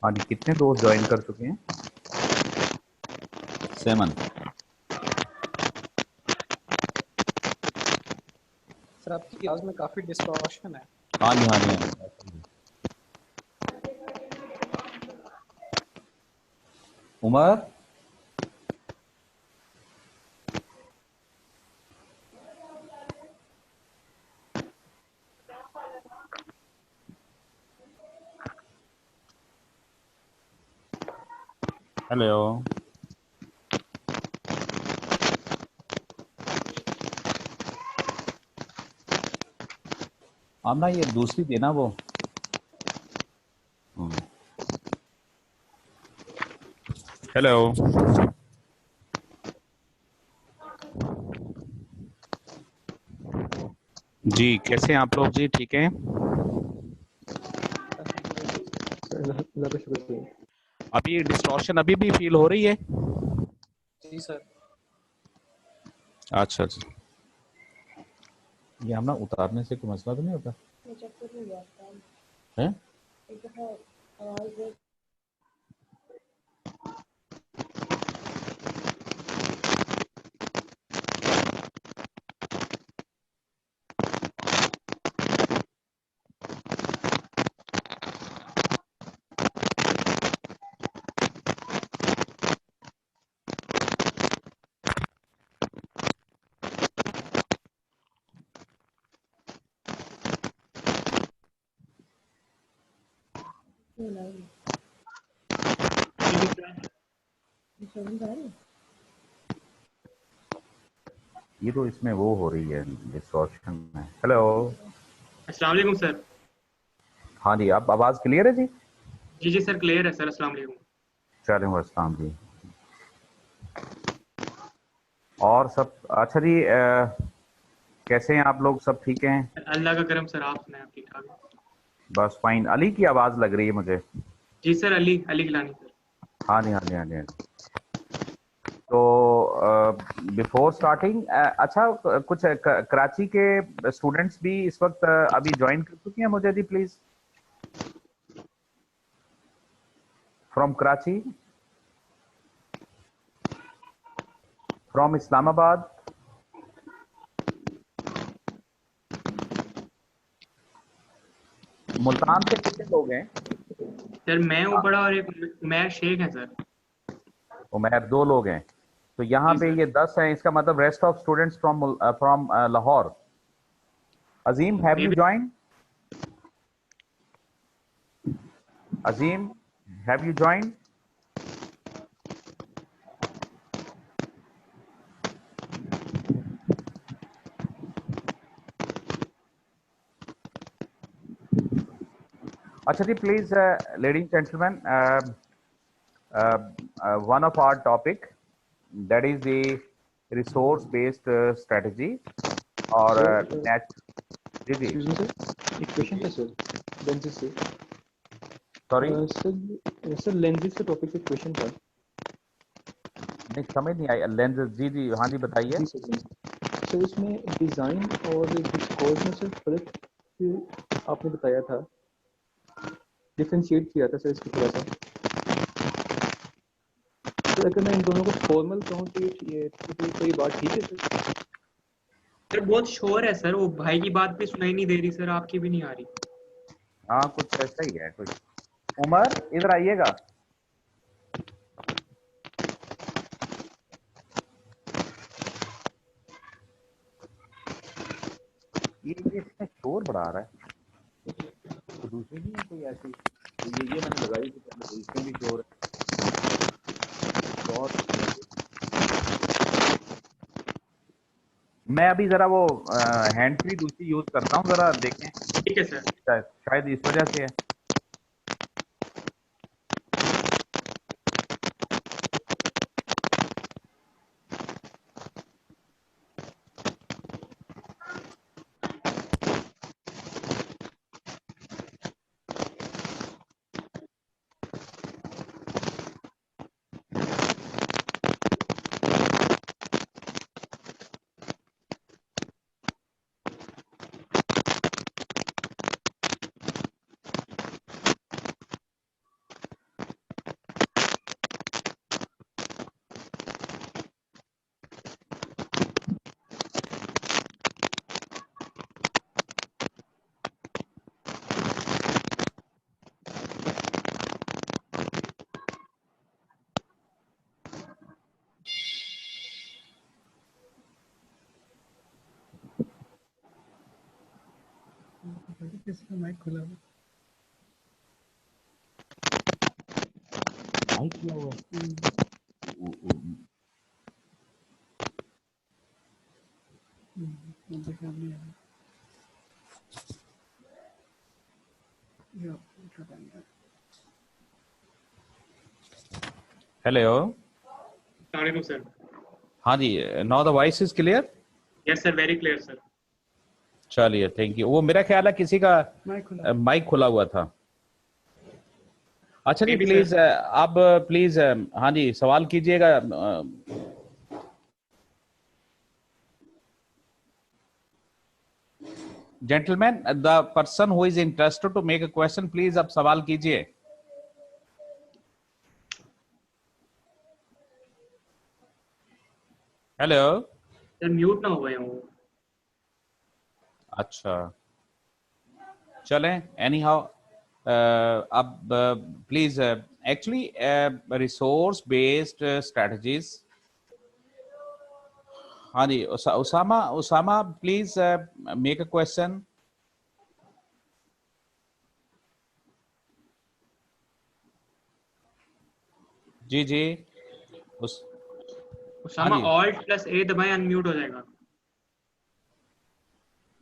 हाँ जी, कितने दोस्त ज्वाइन कर चुके हैं? 7। सर आपकी आवाज में काफी डिस्टॉर्शन है। हाँ जी, हाँ जी, हाँ जी। उमर, हेलो। आमना ये दूसरी देना वो। हेलो। जी, कैसे हैं आप लोग जी? ठीक हैं? अल्लाह का शुक्र है। अभी डिस्टॉर्शन अभी भी फील हो रही है? जी सर। अच्छा अच्छा। ये हम ना उतारने से कोई मसला तो नहीं होता है? ये तो इसमें वो हो रही है डिस्टॉर्शन में। हेलो। अस्सलाम वालेकुम सर। हाँ जी, आप आवाज़ क्लियर है जी? जी जी सर, क्लियर है सर। अस्सलाम वालेकुम। चलें अस्सलाम जी। और सब अच्छा जी। कैसे हैं आप लोग? सब ठीक हैं? अल्लाह का करम सर, आप सुनाएं, आप ठीक ठाक हैं? बस फाइन। अली की आवाज़ लग रही है मुझे। जी सर, अली अली गिलानी सर। हाँ जी, हाँ जी, हाँ जी, हाँ जी। तो बिफोर स्टार्टिंग, अच्छा, कुछ कराची के स्टूडेंट्स भी इस वक्त अभी ज्वाइन कर चुके हैं मुझे जी, please, from Karachi, from Islamabad. Multan से कितने लोग हैं? सर मैं हूँ बड़ा और एक उमैर शेख है सर। उमैर, 2 लोग हैं। तो यहाँ जी पे सर। ये 10 हैं, इसका मतलब rest of students from from Lahore. Azeem, have may you be. Join? Azeem, have you join? अच्छा जी, please ladies gentleman, one of our topic, that is the resource based strategy और सर नेट। जी जी एक्सक्यूज मी सर, एक जी question जी। था sir lenses से। Sorry, sir lenses के topic से question था। नहीं समझ नहीं आई। लेंस, जी जी, हाँ जी, बताइए। जी सर जी सर, इसमें डिज़ाइन और डिस्कोर्स में सर फर्क आपने बताया था, डिफ्रेंशिएट किया था सर इसकी थोड़ा सा। सर अगर मैं इन दोनों को फॉर्मल कहूँ तो ये बात ठीक है सर? सर बहुत शोर है सर, वो भाई की बात भी सुनाई नहीं दे रही सर, आपकी भी नहीं आ रही। हाँ, कुछ ऐसा ही है कुछ। उमर, इधर आइएगा। ये इसमें शोर बड़ा आ रहा है। तो दूसरी नहीं है कोई ऐसी? तो ये मैंने लगाई थी पहले, तो इसमें भी शोर है। और मैं अभी जरा वो हैंड फ्री दूसरी यूज करता हूँ, जरा देखें। ठीक है सर। शायद इस वजह से है। किसका माइक खुला हुआ? माइक किया हुआ हेलो Assalamualaikum, sir. हाँ जी now the voice is clear Yes, sir. Very clear, sir. चलिए थैंक यू वो मेरा ख्याल है किसी का माइक खुला हुआ था अच्छा जी Maybe, प्लीज sir. आप प्लीज हाँ जी सवाल कीजिएगा gentleman the person who is interested to make a question please आप सवाल कीजिए हेलो Sir, mute ना हो गए वो. अच्छा चलें एनी हाउ अब please actually resource based strategies हाँ जी Usama Usama please make a question जी जी उस हाँ उसामा जी Alt+A दबाएं, अनम्यूट हो जाएगा.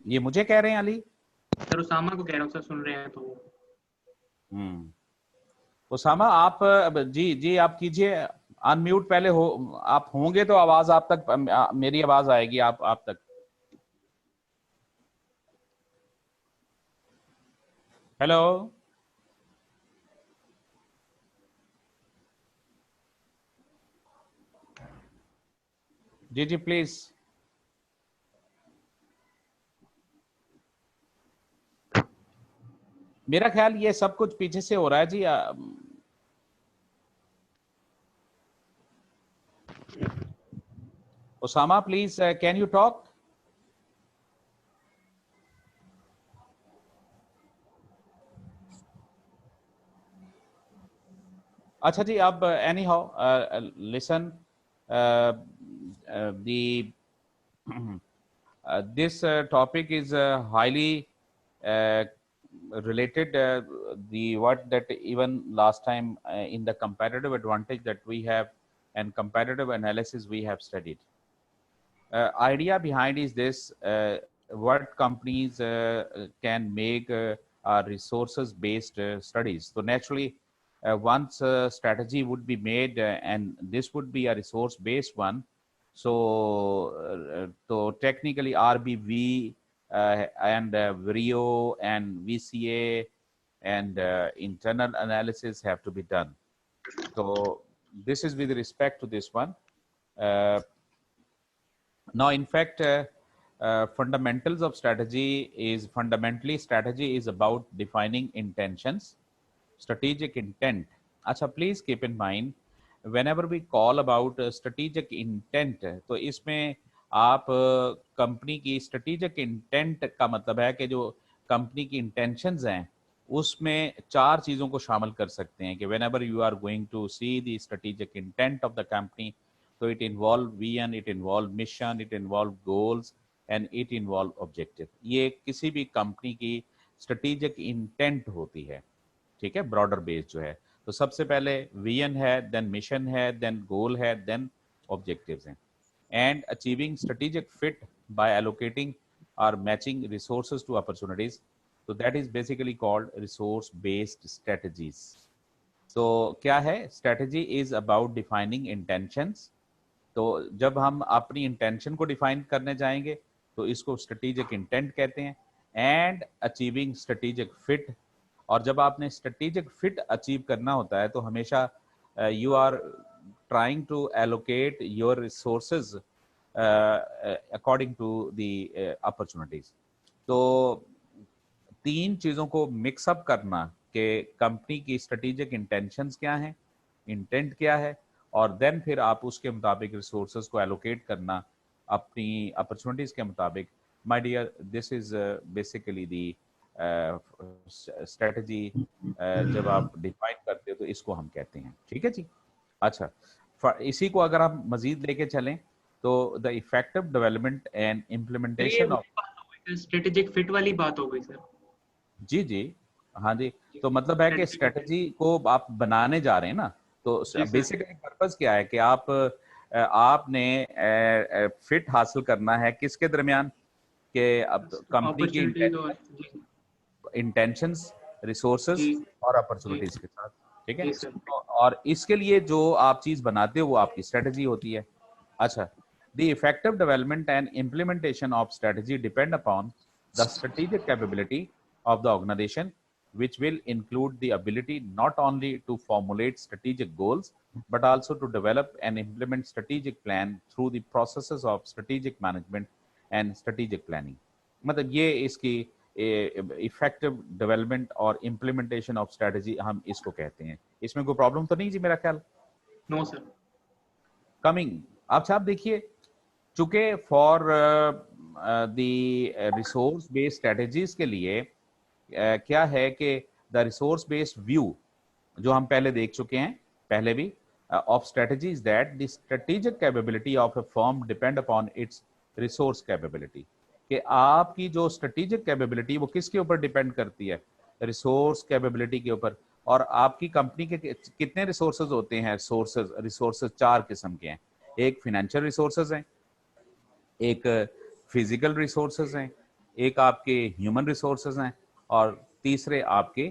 ये मुझे कह रहे हैं अली सर उसामा को कह रहा हूँ, सर सुन रहे हैं तो. उसामा आप जी जी आप कीजिए अनम्यूट पहले हो आप होंगे तो आवाज आप तक मेरी आवाज आएगी आप तक हेलो जी जी प्लीज मेरा ख्याल ये सब कुछ पीछे से हो रहा है जी Usama please can you talk अच्छा जी अब anyhow listen the this topic is highly related the what that even last time in the comparative advantage that we have and comparative analysis we have studied idea behind is this what companies can make resources based studies so naturally once a strategy would be made and this would be a resource based one so technically RBV and Vrio and VCA and internal analysis have to be done. So this is with respect to this one. Now, in fact, fundamentals of strategy is fundamentally strategy is about defining intentions, strategic intent. Acha, please keep in mind whenever we call about strategic intent, तो इसमें आप company की strategic intent का मतलब है कि जो company की intentions हैं उसमें चार चीजों को शामिल कर सकते हैं कि whenever you are going to see the strategic intent of the company so it involve vision, it involve mission, it involve goals and it involve objective. ये किसी भी कंपनी की strategic intent होती है ठीक है ब्रॉडर बेस जो है तो सबसे पहले विजन है देन मिशन है देन गोल है देन ऑब्जेक्टिव्स हैं and achieving strategic fit by allocating और मैचिंग रिसोर्सेज टू अपॉर्चुनिटीज तो that is basically called resource based strategies तो क्या है strategy is about defining intentions तो जब हम अपनी इंटेंशन को डिफाइन करने जाएंगे तो इसको स्ट्रेटेजिक इंटेंट कहते हैं एंड अचीविंग स्ट्रेटेजिक फिट और जब आपने स्ट्रेटेजिक फिट अचीव करना होता है तो हमेशा you are trying to allocate your resources according to the opportunities तो तीन चीजों को मिक्सअप करना कि कंपनी की स्ट्रेटेजिक इंटेंशंस क्या हैं इंटेंट क्या है और देन फिर आप उसके मुताबिक रिसोर्सेज को एलोकेट करना अपनी अपॉर्चुनिटीज के मुताबिक my dear this is basically the strategy जब आप डिफाइन करते हो तो इसको हम कहते हैं ठीक है जी अच्छा इसी को अगर हम मजीद लेके चलें तो the effective development and implementation of strategic fit वाली बात हो गई सर जी जी, हाँ जी। तो मतलब है कि स्ट्रेटजी को आप बनाने जा रहे हैं ना, तो जी सर। बेसिकली पर्पस क्या है कि आपने फिट हासिल करना है किसके दरमियान, कि अब कंपनी की अपॉर्चुनिटीज और जी इंटेंशंस, रिसोर्सेज जी और जी अपॉर्चुनिटीज के साथ, ठीक है। जी सर। और इसके लिए जो आप चीज बनाते हो वो आपकी स्ट्रेटजी होती है। अच्छा, the effective development and implementation of strategy depend upon the strategic capability of the organization, which will include the ability not only to formulate strategic goals, but also to develop and implement strategic plan through the processes of strategic management and strategic planning. मतलब ये इसकी effective development और implementation of strategy हम इसको कहते हैं। इसमें कोई प्रॉब्लम तो नहीं जी मेरा ख्याल। No sir. कमिंग, अच्छा आप देखिए, चूंकि for the resource based strategies के लिए क्या है कि द रिसोर्स बेस्ड व्यू जो हम पहले देख चुके हैं पहले भी, of strategies that the strategic capability of a firm depend upon its resource capability, कि आपकी जो स्ट्रेटेजिक कैपेबिलिटी वो किसके ऊपर डिपेंड करती है, रिसोर्स कैपेबिलिटी के ऊपर। और आपकी कंपनी के कितने रिसोर्सेज होते हैं, सोर्सेज रिसोर्सेज चार किस्म के हैं। एक फिनेंशियल रिसोर्सेज हैं, एक फिजिकल रिसोर्सेज हैं, एक आपके ह्यूमन रिसोर्सेज हैं, और तीसरे आपके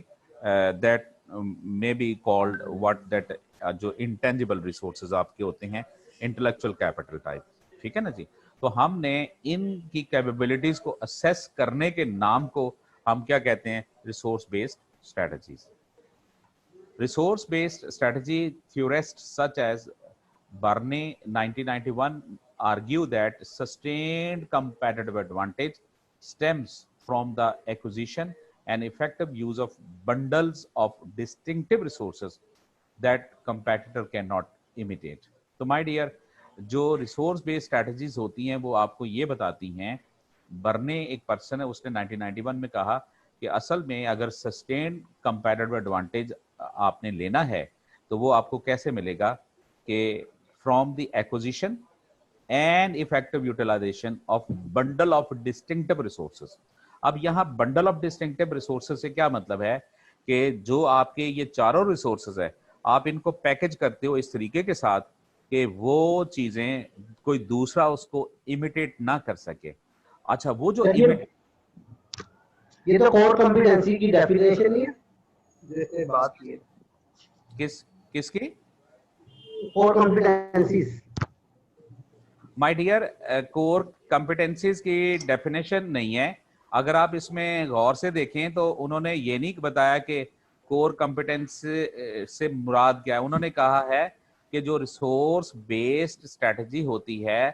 that may be called what that जो इंटेंजिबल रिसोर्सेज आपके होते हैं, इंटेलेक्चुअल कैपिटल टाइप, ठीक है ना जी। तो हमने इनकी कैपेबिलिटीज को असेस करने के नाम को हम क्या कहते हैं, resource based strategies. Resource based strategy theorists such as Barney 1991 argue that sustained competitive advantage stems from the acquisition and effective use of bundles of distinctive resources that competitor cannot imitate. तो my dear, जो resource based strategies होती हैं वो आपको ये बताती हैं, Berne एक पर्सन है, उसने 1991 में कहा कि असल में अगर सस्टेन कंपैरेटिव एडवांटेज आपने लेना है तो वो आपको कैसे मिलेगा, कि from the acquisition and effective utilisation of bundle of distinctive resources. अब यहाँ बंडल ऑफ डिस्टिंक्टिव रिसोर्सेज से क्या मतलब है, कि जो आपके ये चारों रिसोर्सेज है आप इनको पैकेज करते हो इस तरीके के साथ कि वो चीजें कोई दूसरा उसको इमिटेट ना कर सके। अच्छा, वो जो ये तो कोर कॉम्पिटेंसी की डेफिनेशन ही है जैसे बात की है। किसकी core competencies? My dear, core competencies की डेफिनेशन नहीं है। अगर आप इसमें गौर से देखें तो उन्होंने ये नहीं बताया कि कोर कॉम्पिटेंस से मुराद क्या है। उन्होंने कहा है कि जो रिसोर्स बेस्ड स्ट्रेटजी होती है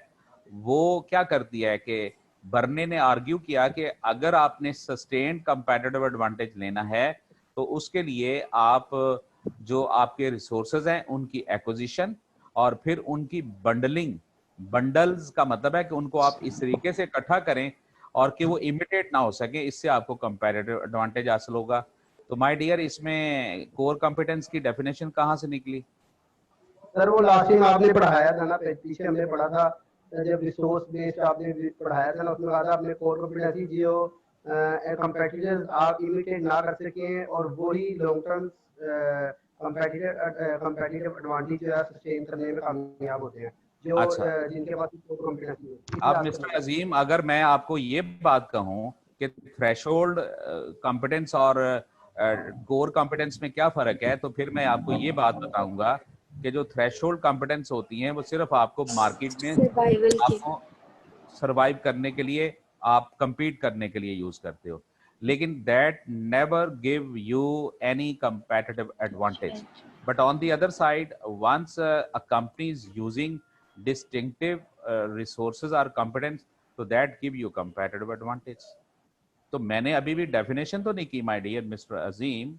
वो क्या करती है, कि बर्ने ने आर्ग्यू किया कि अगर आपने सस्टेन्ड कंपैटिटिव एडवांटेज लेना है तो उसके लिए आप जो आपके रिसोर्सेज हैं उनकी एक्विजिशन और फिर उनकी बंडलिंग, बंडल्स का मतलब है कि उनको आप इस तरीके से इकट्ठा करें और कि वो इमिटेट ना हो सके, इससे आपको कंपैरेटिव एडवांटेज हासिल होगा। तो माय डियर, इसमें कोर कॉम्पिटेंस की डेफिनेशन कहाँ से निकली? सर वो लास्ट टाइम आपने पढ़ाया था ना, पीछे हमने पढ़ा था जब रिसोर्स बेस्ड आपने पढ़ाया था ना, उसमें कहा था आपने कोर कॉम्पिटेंसी जो कंपेटिटर्स आप इमिटेट ना कर सकें और वही लॉन्ग टर्म कंपेटिटिव एडवांटेज जो है सस्टेन करने में कामयाब होते हैं, जो अच्छा, जिनके पास कोर कॉम्पिटेंसी होती है। अब मिस्टर अजीम, अगर मैं आपको ये बात कहूं कि थ्रेशोल्ड कॉम्पिटेंस और कोर कॉम्पिटेंस में क्या फर्क है, तो फिर मैं आपको ये बात बताऊंगा कि जो थ्रेशोल्ड कॉम्पिटेंस होती हैं वो सिर्फ आपको मार्केट में सर्वाइवल की। आपको सरवाइव करने के लिए, आप compete करने के लिए यूज करते हो, लेकिन that never give you any competitive advantage. But on the other side, once a company is using distinctive resources or competence, so that give you competitive advantage. तो मैंने अभी भी डेफिनेशन तो नहीं की माय डियर मिस्टर अजीम,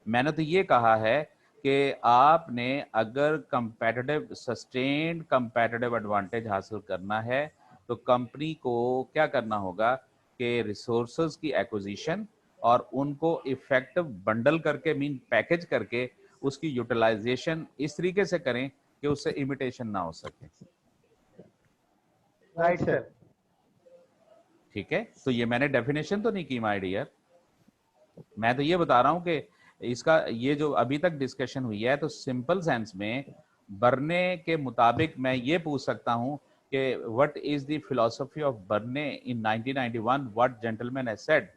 मैंने तो ये कहा है कि आपने अगर कंपेटिटिव सस्टेन्ड कंपेटिटिव एडवांटेज हासिल करना है तो कंपनी को क्या करना होगा, कि रिसोर्सेज की एक्विजिशन और उनको इफेक्टिव बंडल करके, मीन पैकेज करके उसकी यूटिलाइजेशन इस तरीके से करें कि उससे इमिटेशन ना हो सके। Right sir. ठीक है, तो ये मैंने डेफिनेशन तो नहीं की माय डियर। मैं तो ये बता रहा हूँ कि इसका ये जो अभी तक डिस्कशन हुई है, तो सिंपल सेंस में बर्ने के मुताबिक मैं ये पूछ सकता हूँ कि what is the philosophy of Barney in 1991, what gentleman has said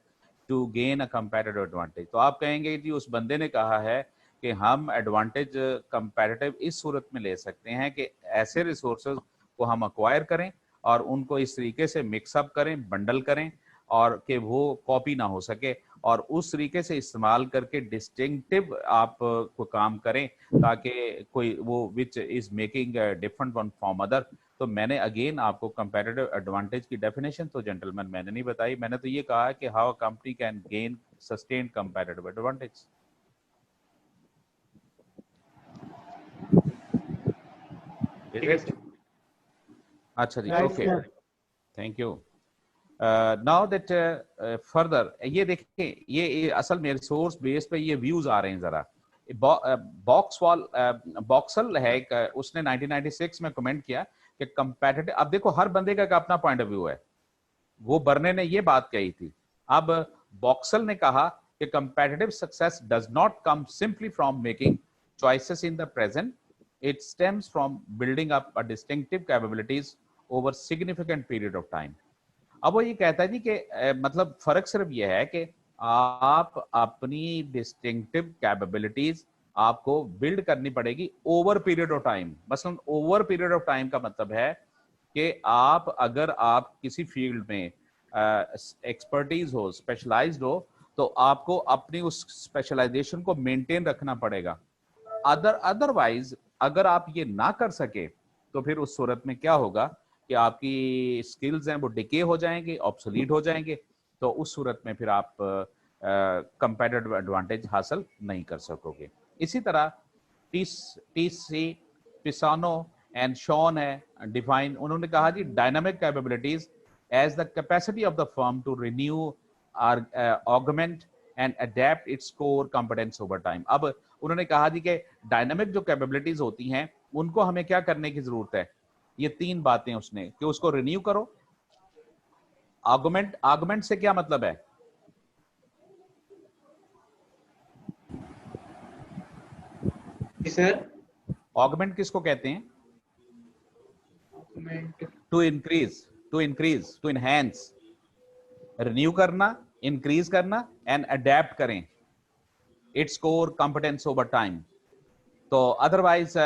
to gain a comparative advantage. तो आप कहेंगे जी उस बंदे ने कहा है कि हम एडवांटेज कंपैरेटिव इस सूरत में ले सकते हैं कि ऐसे रिसोर्सेज को हम अक्वायर करें और उनको इस तरीके से मिक्सअप करें, बंडल करें, और कि वो कॉपी ना हो सके, और उस तरीके से इस्तेमाल करके डिस्टिंक्टिव आप को काम करें ताकि कोई वो which is making different one from other. तो मैंने अगेन आपको कंपैरेटिव एडवांटेज की डेफिनेशन तो जेंटलमैन मैंने नहीं बताई, मैंने तो ये कहा कि how a company can gain sustain comparative advantage. ठीक है सर। अच्छा जी, Right, okay, sir. Thank you. Now that further ये देखिए, ये असल में रिसोर्स बेस पे ये व्यूज आ रहे हैं जरा। बॉक्सवाल बॉक्सल है एक, उसने 1996 में कमेंट किया कि कंपैरेटिव, अब देखो हर बंदे का अपना पॉइंट ऑफ व्यू है, वो बर्ने ने ये बात कही थी। अब बॉक्सल ने कहा कि comparative success does not come simply from making choices in the present, it stems from building up a distinctive capabilities over significant period of time. अब वो ये कहता है जी कि मतलब फर्क सिर्फ ये है कि आप अपनी डिस्टिंक्टिव कैपेबिलिटीज आपको बिल्ड करनी पड़ेगी ओवर पीरियड ऑफ टाइम। मसलन ओवर पीरियड ऑफ टाइम का मतलब है कि आप अगर आप किसी फील्ड में एक्सपर्टीज हो, स्पेशलाइज्ड हो, तो आपको अपनी उस स्पेशलाइजेशन को मेंटेन रखना पड़ेगा। अदरवाइज अगर आप ये ना कर सके तो फिर उस सूरत में क्या होगा कि आपकी स्किल्स हैं वो डिके हो जाएंगे, ऑब्सोलीट हो जाएंगे, तो उस सूरत में फिर आप कंपैरेटिव एडवांटेज हासिल नहीं कर सकोगे। इसी तरह टीसी पिसानो एंड शॉन है डिफाइन, उन्होंने कहा जी dynamic capabilities as the capacity of the firm to renew augment and adapt its core competence over time. अब उन्होंने कहा जी कि डायनामिक जो कैपेबिलिटीज होती हैं उनको हमें क्या करने की जरूरत है, ये तीन बातें उसने कि उसको रिन्यू करो। आर्गुमेंट, आर्गुमेंट से क्या मतलब है? जी सर। ऑगमेंट किसको कहते हैं? Document. To increase, to enhance. Renew करना, इंक्रीज करना एंड अडेप्ट करें its core competence over time. तो otherwise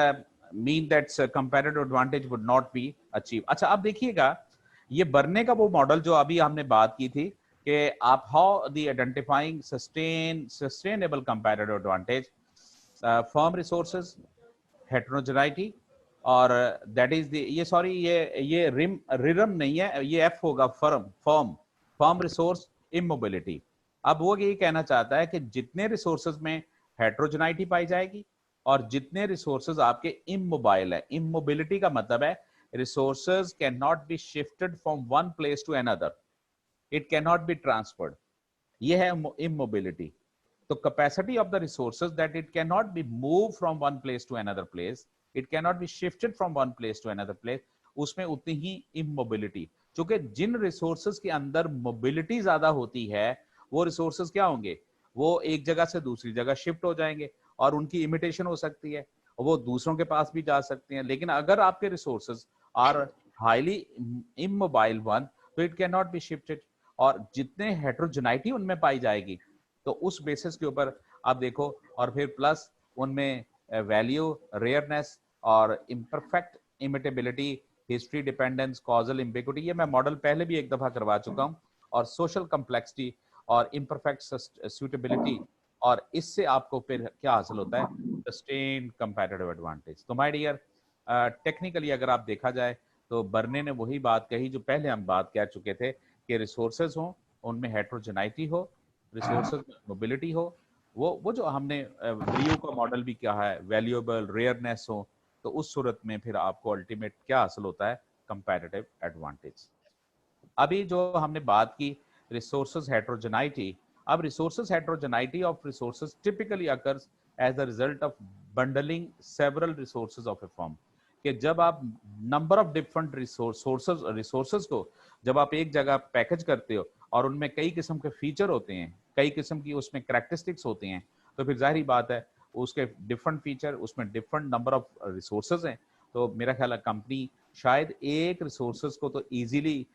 mean that's comparative advantage would not be achieve. अच्छा अब देखिएगा, ये बर्ने का वो मॉडल जो अभी हमने बात की थी कि आप how the identifying sustainable comparative advantage, firm resources, heterogeneity, और दैट इज द, ये सॉरी ये रिरम नहीं है, ये एफ होगा, फर्म रिसोर्स इमोबिलिटी। अब वो ये कहना चाहता है कि जितने रिसोर्सेज में हेटेरोजेनिटी पाई जाएगी और जितने रिसोर्सेज आपके इमोबाइल है, इमोबिलिटी का मतलब है resources can not be shifted from one place to another, it can not be transferred, ये है इमोबिलिटी। तो capacity of the resources that it can not be move from one place to another place, it can not be shifted from one place to another place, उसमें उतनी ही immobility. क्योंकि जिन resources के अंदर mobility ज्यादा होती है वो रिसोर्सेज क्या होंगे, वो एक जगह से दूसरी जगह शिफ्ट हो जाएंगे और उनकी इमिटेशन हो सकती है और वो दूसरों के पास भी जा सकते हैं। लेकिन अगर आपके resources are highly immobile one, तो it can not be shifted, और जितने हेटेरोजेनिटी उनमें पाई जाएगी तो उस बेसिस के ऊपर आप देखो, और फिर प्लस उनमें वैल्यू, रेयरनेस और imperfect imitability, history dependence, causal ambiguity, ये मैं मॉडल पहले भी एक दफा करवा चुका हूं, और सोशल कम्प्लेक्सिटी और इम्परफेक्ट सूटेबिलिटी, और इससे आपको फिर क्या हासिल होता है, सस्टेन्ड कंपैरेटिव एडवांटेज। तो माय डियर, टेक्निकली अगर आप देखा जाए तो बर्ने ने वही बात कही जो पहले हम बात कर चुके थे कि रिसोर्सेज हो, उनमें हेटेरोजेनिटी हो, रिसोर्सेज में मोबिलिटी हो, वो जो हमने ब्रियो का मॉडल भी किया है, वैल्यूएबल, रेयरनेस हो, तो उस सूरत में फिर आपको अल्टीमेट क्या हासिल होता है, कंपैरेटिव एडवांटेज। अभी जो हमने बात की रिसोर्सेज हेटेरोजेनिटी, अब resources heterogeneity of resources typically occurs as the result of bundling several resources of a firm, कि जब आप नंबर ऑफ डिफरेंट रिसोर्सेज को जब आप एक जगह पैकेज करते हो और उनमें कई किस्म के फीचर होते हैं, कई किस्म की उसमें करैक्टरिस्टिक्स होते हैं, तो फिर जाहिर बात है उसके डिफरेंट फीचर, उसमें डिफरेंट नंबर ऑफ रिसोर्सेज हैं। तो मेरा ख्याल है कंपनी शायद एक रिसोर्सेज को तो इजीली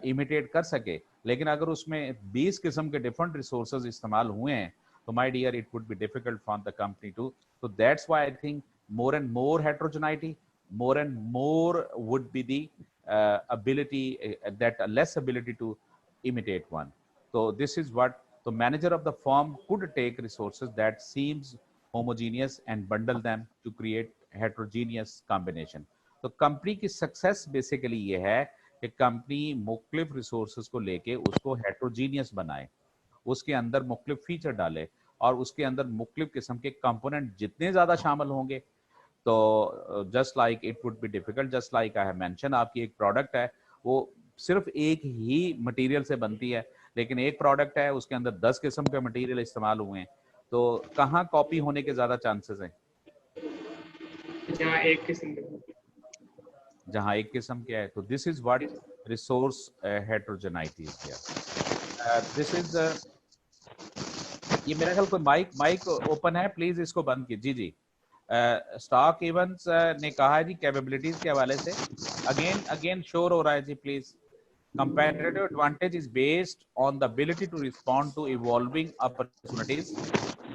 इमिटेट कर सके, लेकिन अगर उसमें 20 किस्म के डिफरेंट रिसोर्सेज इस्तेमाल हुए हैं तो my dear it would be difficult for the company to, so that's why I think more and more heterogeneity, more and more would be the ability, that less ability to imitate one. So this is what the manager of the firm could take resources that seems homogeneous and bundle them to create heterogeneous combination. तो company की success basically ये है कि company मुख्तलिफ resources को लेके उसको heterogeneous बनाए, उसके अंदर मुख्तलिफ फीचर डाले और उसके अंदर मुख्तलिफ किस्म के कंपोनेंट जितने ज़्यादा शामिल होंगे तो just like it would be difficult, just like I have mention, आपकी एक प्रोडक्ट है वो सिर्फ एक ही मटेरियल से बनती है, लेकिन एक प्रोडक्ट है उसके अंदर 10 किस्म के मटेरियल इस्तेमाल हुए हैं, तो कहाँ कॉपी होने के ज़्यादा चांसेस हैं? जहाँ एक किस्म के, जहाँ एक किस्म के है। तो this is what resource heterogeneity is here. This is ये मेरा ख्याल कोई माइक ओपन है, प्लीज इसको बंद कीजिए। जी स्टॉक इवेंट्स ने कहा है जी कैपेबिलिटीज के हवाले से, अगेन शोर हो रहा है जी please. Competitive advantage is based on the ability to respond to evolving opportunities,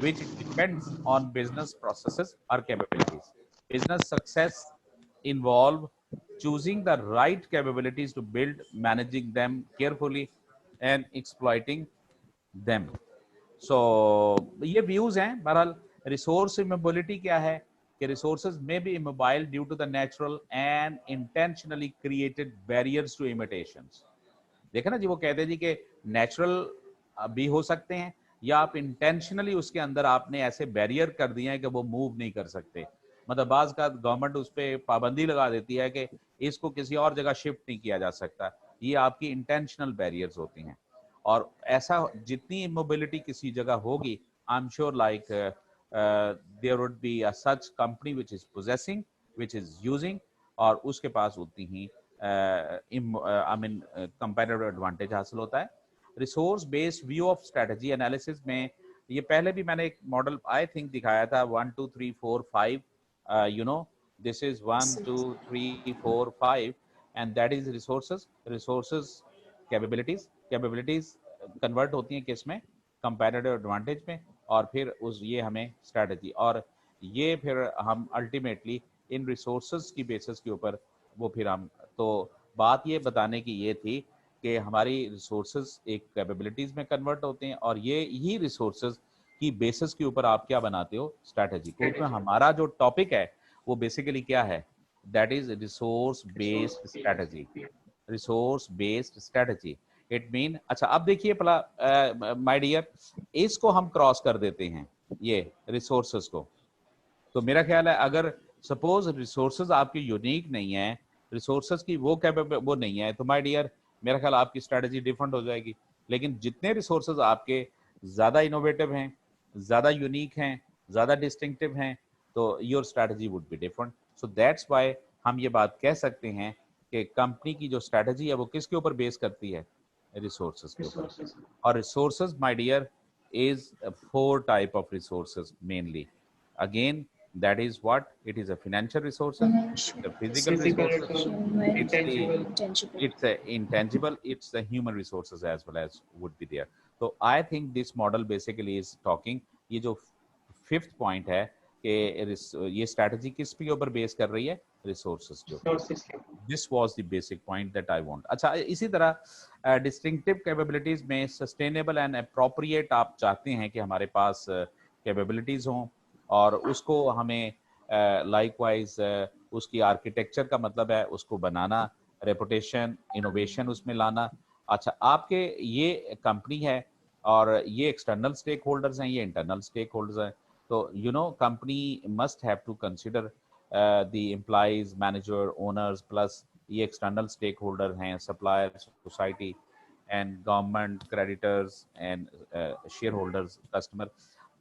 which depends on business processes or capabilities. Business success involve choosing the right capabilities to build, managing them carefully, and exploiting them. सो ये views हैं। बहरहाल resource immobility क्या है कि resources में be immobile due to the natural and intentionally created barriers to imitations. देखा ना जी, वो कहते हैं जी कि नेचुरल भी हो सकते हैं या आप इंटेंशनली उसके अंदर आपने ऐसे बैरियर कर दिए हैं कि वो मूव नहीं कर सकते। मतलब बाज का गवर्नमेंट उस पर पाबंदी लगा देती है कि इसको किसी और जगह शिफ्ट नहीं किया जा सकता, ये आपकी इंटेंशनल बैरियर्स होती हैं। और ऐसा जितनी मोबिलिटी किसी जगह होगी, I am sure like there would be a such company which is possessing, which is using, और उसके पास उतनी ही आई मीन कंपैरेटिव एडवांटेज हासिल होता है। Resource based view of strategy analysis में ये पहले भी मैंने एक मॉडल आई थिंक दिखाया था 1 2 3 4 5, you know this is 1 2 3 4 5 and that is resources capabilities convert होती हैं किस में, कंपैरेटिव एडवांटेज में, और फिर उस ये हमें स्ट्रेटजी, और ये फिर हम अल्टीमेटली इन रिसोर्सेज की बेसिस के ऊपर वो फिर हम, तो बात ये बताने की ये थी कि हमारी रिसोर्सेज एक कैपेबिलिटीज में कन्वर्ट होते हैं और ये ही रिसोर्सेज की बेसिस के ऊपर आप क्या बनाते हो, स्ट्रेटजी को। उसमें हमारा जो टॉपिक है वो बेसिकली क्या है, that is resource based strategy. Resource based strategy it mean, अच्छा अब देखिए भला माय डियर, इसको हम क्रॉस कर देते हैं ये रिसोर्सेज को, तो मेरा ख्याल है अगर सपोज रिसोर्सेज आपकी यूनिक नहीं है, रिसोर्सेज की वो कैपेबल वो नहीं है, तो माय डियर मेरा ख्याल आपकी स्ट्रेटजी डिफरेंट हो जाएगी। लेकिन जितने रिसोर्सेज आपके ज्यादा इनोवेटिव हैं, ज्यादा यूनिक हैं, ज्यादा डिस्टिंक्टिव हैं, तो your strategy would be different. So that's why हम ये बात कह सकते हैं कि कंपनी की जो स्ट्रेटजी है वो किसके ऊपर बेस करती है, रिसोर्सेज के ऊपर। और resources my dear is 4 type of resources mainly. Again, that is what it is: a financial resources, the physical resources, it's a intangible, it's the human resources as well as would be there. So I think this model basically is talking, ये जो 5th point है कि ये strategy किस पे ऊपर base कर रही है, resources के ऊपर। This was the basic point that I want. अच्छा इसी तरह डिस्टिंक्टिव कैपेबिलिटीज में सस्टेनेबल एंड अप्रोप्रिएट आप चाहते हैं कि हमारे पास कैपेबिलिटीज हों और उसको हमें लाइकवाइज उसकी आर्किटेक्चर का मतलब है उसको बनाना, रेपुटेशन, इनोवेशन उसमें लाना। अच्छा आपके ये कंपनी है और ये एक्सटर्नल स्टेक होल्डर्स हैं, ये इंटरनल स्टेक होल्डर्स हैं, तो you know company must have to consider the employees, manager, owners, plus ये एक्सटर्नल स्टेक होल्डर हैं, supplier, society and government, creditors and share holders, customer.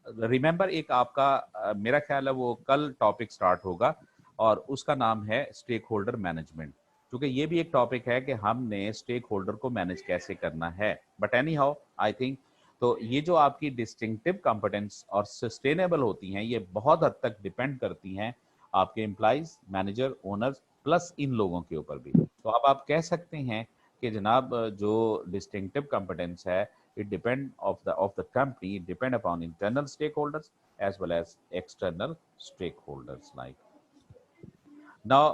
Remember एक आपका मेरा ख्याल है वो कल टॉपिक स्टार्ट होगा और उसका नाम है स्टेक होल्डर मैनेजमेंट। क्योंकि ये भी एक टॉपिक है कि हमने स्टेक होल्डर को मैनेज कैसे करना है। But any how I think तो ये जो आपकी डिस्टिंक्टिव कॉम्पिटेंस और सस्टेनेबल होती हैं, ये बहुत हद तक डिपेंड करती हैं आपके एम्प्लॉइज, मैनेजर, ओनर्स प्लस इन लोगों के ऊपर भी। तो अब आप कह सकते हैं कि जनाब जो डिस्टिंक्टिव कॉम्पिटेंस है, it depend of the company, it depend upon internal stakeholders as well as external stakeholders like now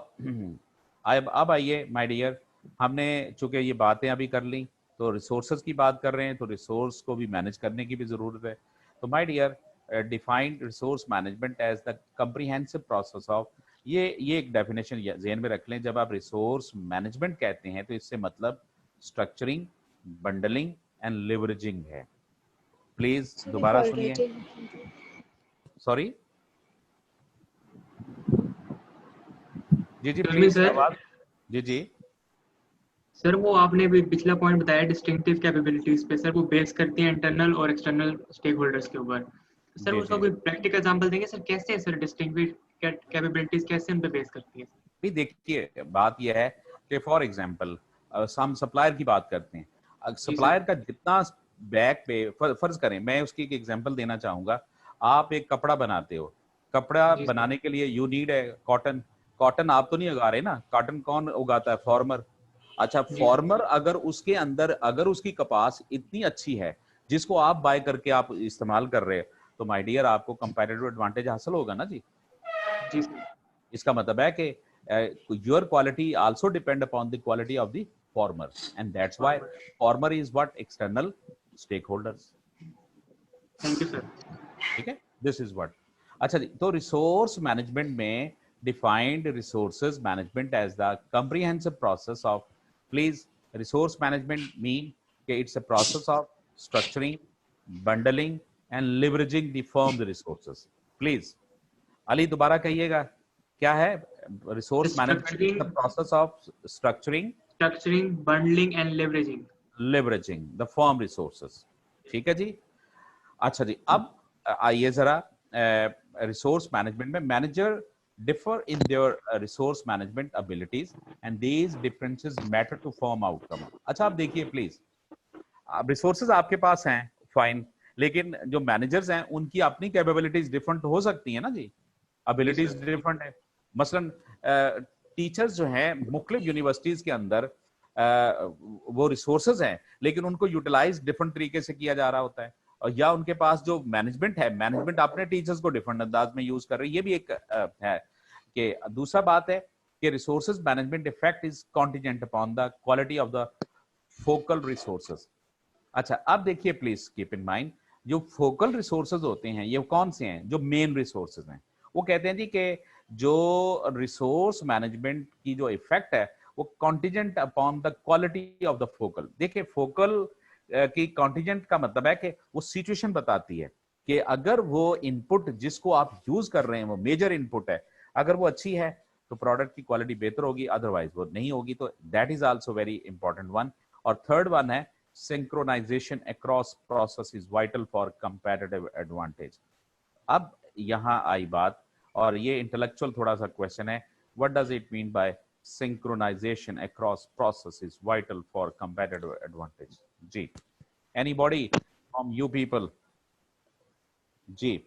अब आइए माय डियर, हमने चूंकि ये बातें अभी कर ली तो रिसोर्सेज की बात कर रहे हैं, तो रिसोर्स को भी मैनेज करने की भी जरूरत है। तो my dear, defined resource management as the comprehensive process of, ये एक डेफिनेशन ज़हन में रख लें। जब आप रिसोर्स मैनेजमेंट कहते हैं तो इससे मतलब स्ट्रक्चरिंग, बंडलिंग एंड लिवरेजिंग है। प्लीज दोबारा सुनिए। सॉरी जी जी प्लीज सर आवाज। जी जी सर, वो आपने भी पिछला पॉइंट बताया डिस्टिंक्टिव कैपेबिलिटीज पे, सर वो बेस करती हैं इंटरनल और एक्सटर्नल स्टेक होल्डर्स के ऊपर। सर जी उसका जी कोई प्रैक्टिकल एग्जांपल देंगे सर, कैसे सर डिस्टिंक्टिव कैपेबिलिटीज कैसे उन पे बेस करती हैं? भी देखिए, बात यह है कि फॉर एग्जांपल हम सप्लायर की बात करते हैं। जी सप्लायर सर। का जितना बैक पे फर्ज करें, मैं उसकी एक एग्जांपल देना चाहूंगा। आप एक कपड़ा बनाते हो, कपड़ा जी सर। बनाने के लिए यू नीड है कॉटन। कॉटन आप तो नहीं उगा रहे ना, कॉटन कौन उगाता है? फार्मर। अच्छा, जी सर। फार्मर अगर उसके अंदर अगर उसकी कपास इतनी अच्छी है जिसको आप बाय करके आप इस्तेमाल कर रहे हो, तो माय डियर आपको कंपैरेटिव एडवांटेज हासिल होगा ना जी। जी सर। इसका मतलब है कि your quality also depend upon the quality of the farmer, and that's why farmer is what external stake holders. Thank you sir. ठीक है, दिस इज व्हाट। अच्छा जी, तो रिसोर्स मैनेजमेंट में defined resources management as the comprehensive process of, please, resource management mean कि it's a process of structuring, bundling and leveraging the firm's resources. Please Ali दोबारा कहिएगा, क्या है? Resource management is the structuring, process of structuring, bundling and leveraging. Leveraging the firm resources. ठीक है जी। अच्छा जी, अब आइए जरा रिसोर्स मैनेजमेंट में manager differ in their resource management abilities and these differences matter to firm outcome. अच्छा आप देखिए प्लीज, अब रिसोर्सेज आपके पास हैं, फाइन, लेकिन जो मैनेजर्स हैं उनकी अपनी कैपेबिलिटीज डिफरेंट हो सकती है ना जी, एबिलिटीज डिफरेंट है। मसलन टीचर्स जो हैं मुख्तलिफ यूनिवर्सिटीज के अंदर वो रिसोर्सेज हैं, लेकिन उनको यूटिलाइज डिफरेंट तरीके से किया जा रहा होता है, और या उनके पास जो मैनेजमेंट है, मैनेजमेंट अपने टीचर्स को डिफरेंट अंदाज में यूज कर रही है। ये भी एक है कि दूसरा बात है कि resources management effect is contingent upon the quality of the focal resources. अच्छा अब देखिए, प्लीज कीप इन माइंड, जो फोकल रिसोर्सेज होते हैं ये कौन से हैं? जो मेन रिसोर्सेज हैं। वो कहते हैं जी कि जो रिसोर्स मैनेजमेंट की जो इफेक्ट है वो contingent upon the quality of the focal. देखिए, फोकल की कॉन्टिजेंट का मतलब है कि वो सिचुएशन बताती है कि अगर वो इनपुट जिसको आप यूज कर रहे हैं वो मेजर इनपुट है, अगर वो अच्छी है तो प्रोडक्ट की क्वालिटी बेहतर होगी, अदरवाइज वो नहीं होगी। तो that is also very important one. और थर्ड वन है synchronisation across process is vital for comparative advantage. अब यहां आई बात, और ये इंटेलेक्चुअल थोड़ा सा क्वेश्चन है, what does it mean by synchronization across process is vital for comparative advantage? जी, एनीबॉडी फ्रॉम यू पीपल? जी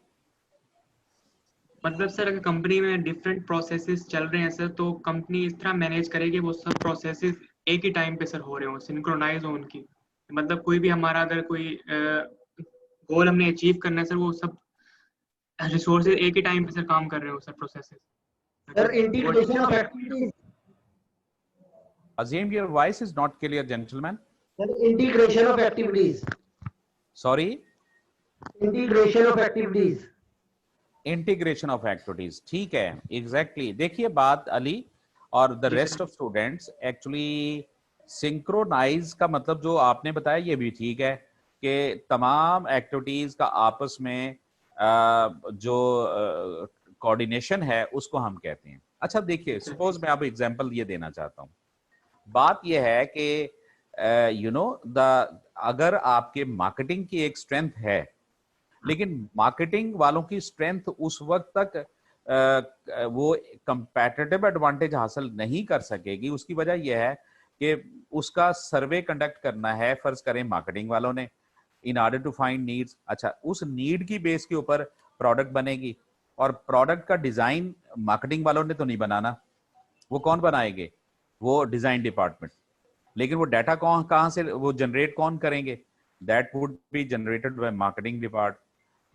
मतलब सर अगर कंपनी में डिफरेंट प्रोसेसेस चल रहे हैं सर, तो कंपनी इस तरह मैनेज करेगी वो सब प्रोसेसेस एक ही टाइम पे सर हो रहे हो, सिंक्रोनाइज हो उनकी। मतलब कोई भी हमारा अगर कोई गोल हमने अचीव करना है सर, वो सब रिसोर्सेज एक ही टाइम पे सर काम कर रहे हो sir, processes. Sir, integration of activities. Azim, your voice is not clear, gentlemen. Sir, integration of activities. Sorry? Integration of activities. Integration of activities, ठीक है, एग्जैक्टली देखिए बात अली और the rest of students, actually synchronise का मतलब जो आपने बताया ये भी ठीक है कि तमाम एक्टिविटीज का आपस में जो कोऑर्डिनेशन है उसको हम कहते हैं। अच्छा देखिए, सपोज मैं अब एग्जांपल ये देना चाहता हूँ। बात ये है कि यू नो द अगर आपके मार्केटिंग की एक स्ट्रेंथ है, लेकिन मार्केटिंग वालों की स्ट्रेंथ उस वक्त तक वो कंपैटिटिव एडवांटेज हासिल नहीं कर सकेगी, उसकी वजह यह है कि उसका सर्वे कंडक्ट करना है, फर्ज करें मार्केटिंग वालों ने, in order to find needs. अच्छा, उस नीड की बेस के ऊपर प्रोडक्ट बनेगी, और प्रोडक्ट का डिजाइन मार्केटिंग वालों ने तो नहीं बनाना, वो कौन बनाएंगे? वो डिजाइन डिपार्टमेंट। लेकिन वो डाटा कहाँ से वो जनरेट कौन करेंगे? That would be generated by marketing depart,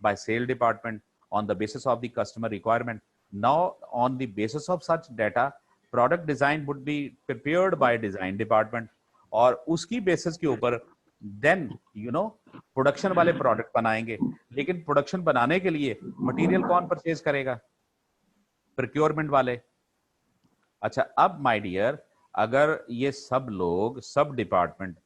by sale department on the basis of the customer requirement. Now on the basis of such data, product design would be prepared by design department, और उसकी basis के ऊपर then production वाले product बनाएंगे। लेकिन production बनाने के लिए मटेरियल कौन परचेज करेगा? प्रोक्योरमेंट वाले। अच्छा, अब माय डियर, अगर ये सब लोग, सब डिपार्टमेंट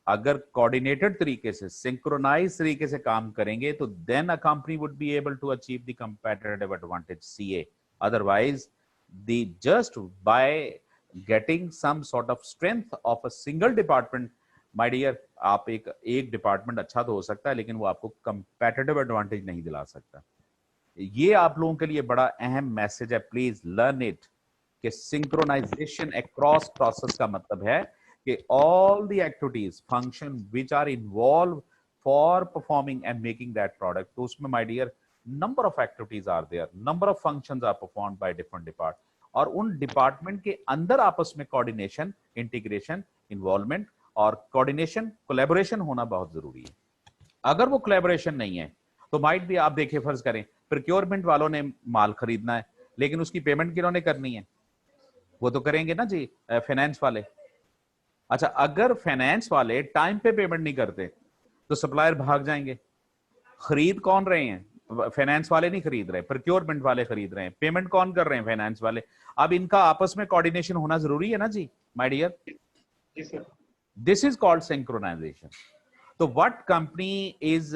अगर कोऑर्डिनेटेड तरीके से, सिंक्रोनाइज तरीके से काम करेंगे, तो then a company would be able to achieve the competitive advantage सीए। Otherwise the just by getting some sort of strength of a single department, my dear, आप एक डिपार्टमेंट अच्छा तो हो सकता है, लेकिन वो आपको कंपैटिटिव एडवांटेज नहीं दिला सकता। ये आप लोगों के लिए बड़ा अहम मैसेज है, प्लीज लर्न इट, कि सिंक्रोनाइजेशन अक्रॉस प्रोसेस का मतलब है कि all the activities function which are involved for performing and making that product, तो उसमें my dear number of activities are there, number of functions are performed by different department, और उन department के अंदर आपस में कोऑर्डिनेशन, इंटीग्रेशन, इन्वॉल्वमेंट और coordination, collaboration होना बहुत जरूरी है। अगर वो कोलैबोरेशन नहीं है तो माइट भी, आप देखिए, फर्ज करें प्रोक्योरमेंट वालों ने माल खरीदना है, लेकिन उसकी पेमेंट किन्होंने करनी है? वो तो करेंगे ना जी, फाइनेंस वाले। अच्छा, अगर फाइनेंस वाले टाइम पे पेमेंट नहीं करते तो सप्लायर भाग जाएंगे। खरीद कौन रहे हैं? फाइनेंस वाले नहीं खरीद रहे, प्रोक्योरमेंट वाले खरीद रहे हैं। पेमेंट कौन कर रहे हैं? फाइनेंस वाले। अब इनका आपस में कोऑर्डिनेशन होना जरूरी है ना जी, my dear. This is called synchronization. तो what company is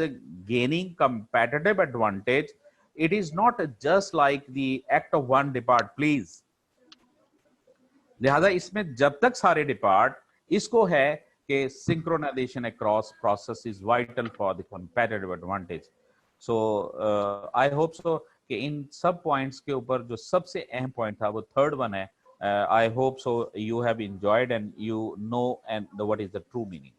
gaining competitive advantage, it is not just like the act of one depart, please. लिहाजा इसमें जब तक सारे डिपार्ट इसको है कि synchronization across process is vital for the competitive advantage. So I hope so कि इन सब पॉइंट्स के ऊपर जो सबसे अहम पॉइंट था वो थर्ड वन है। आई hope so you have enjoyed and you know and what is the true meaning.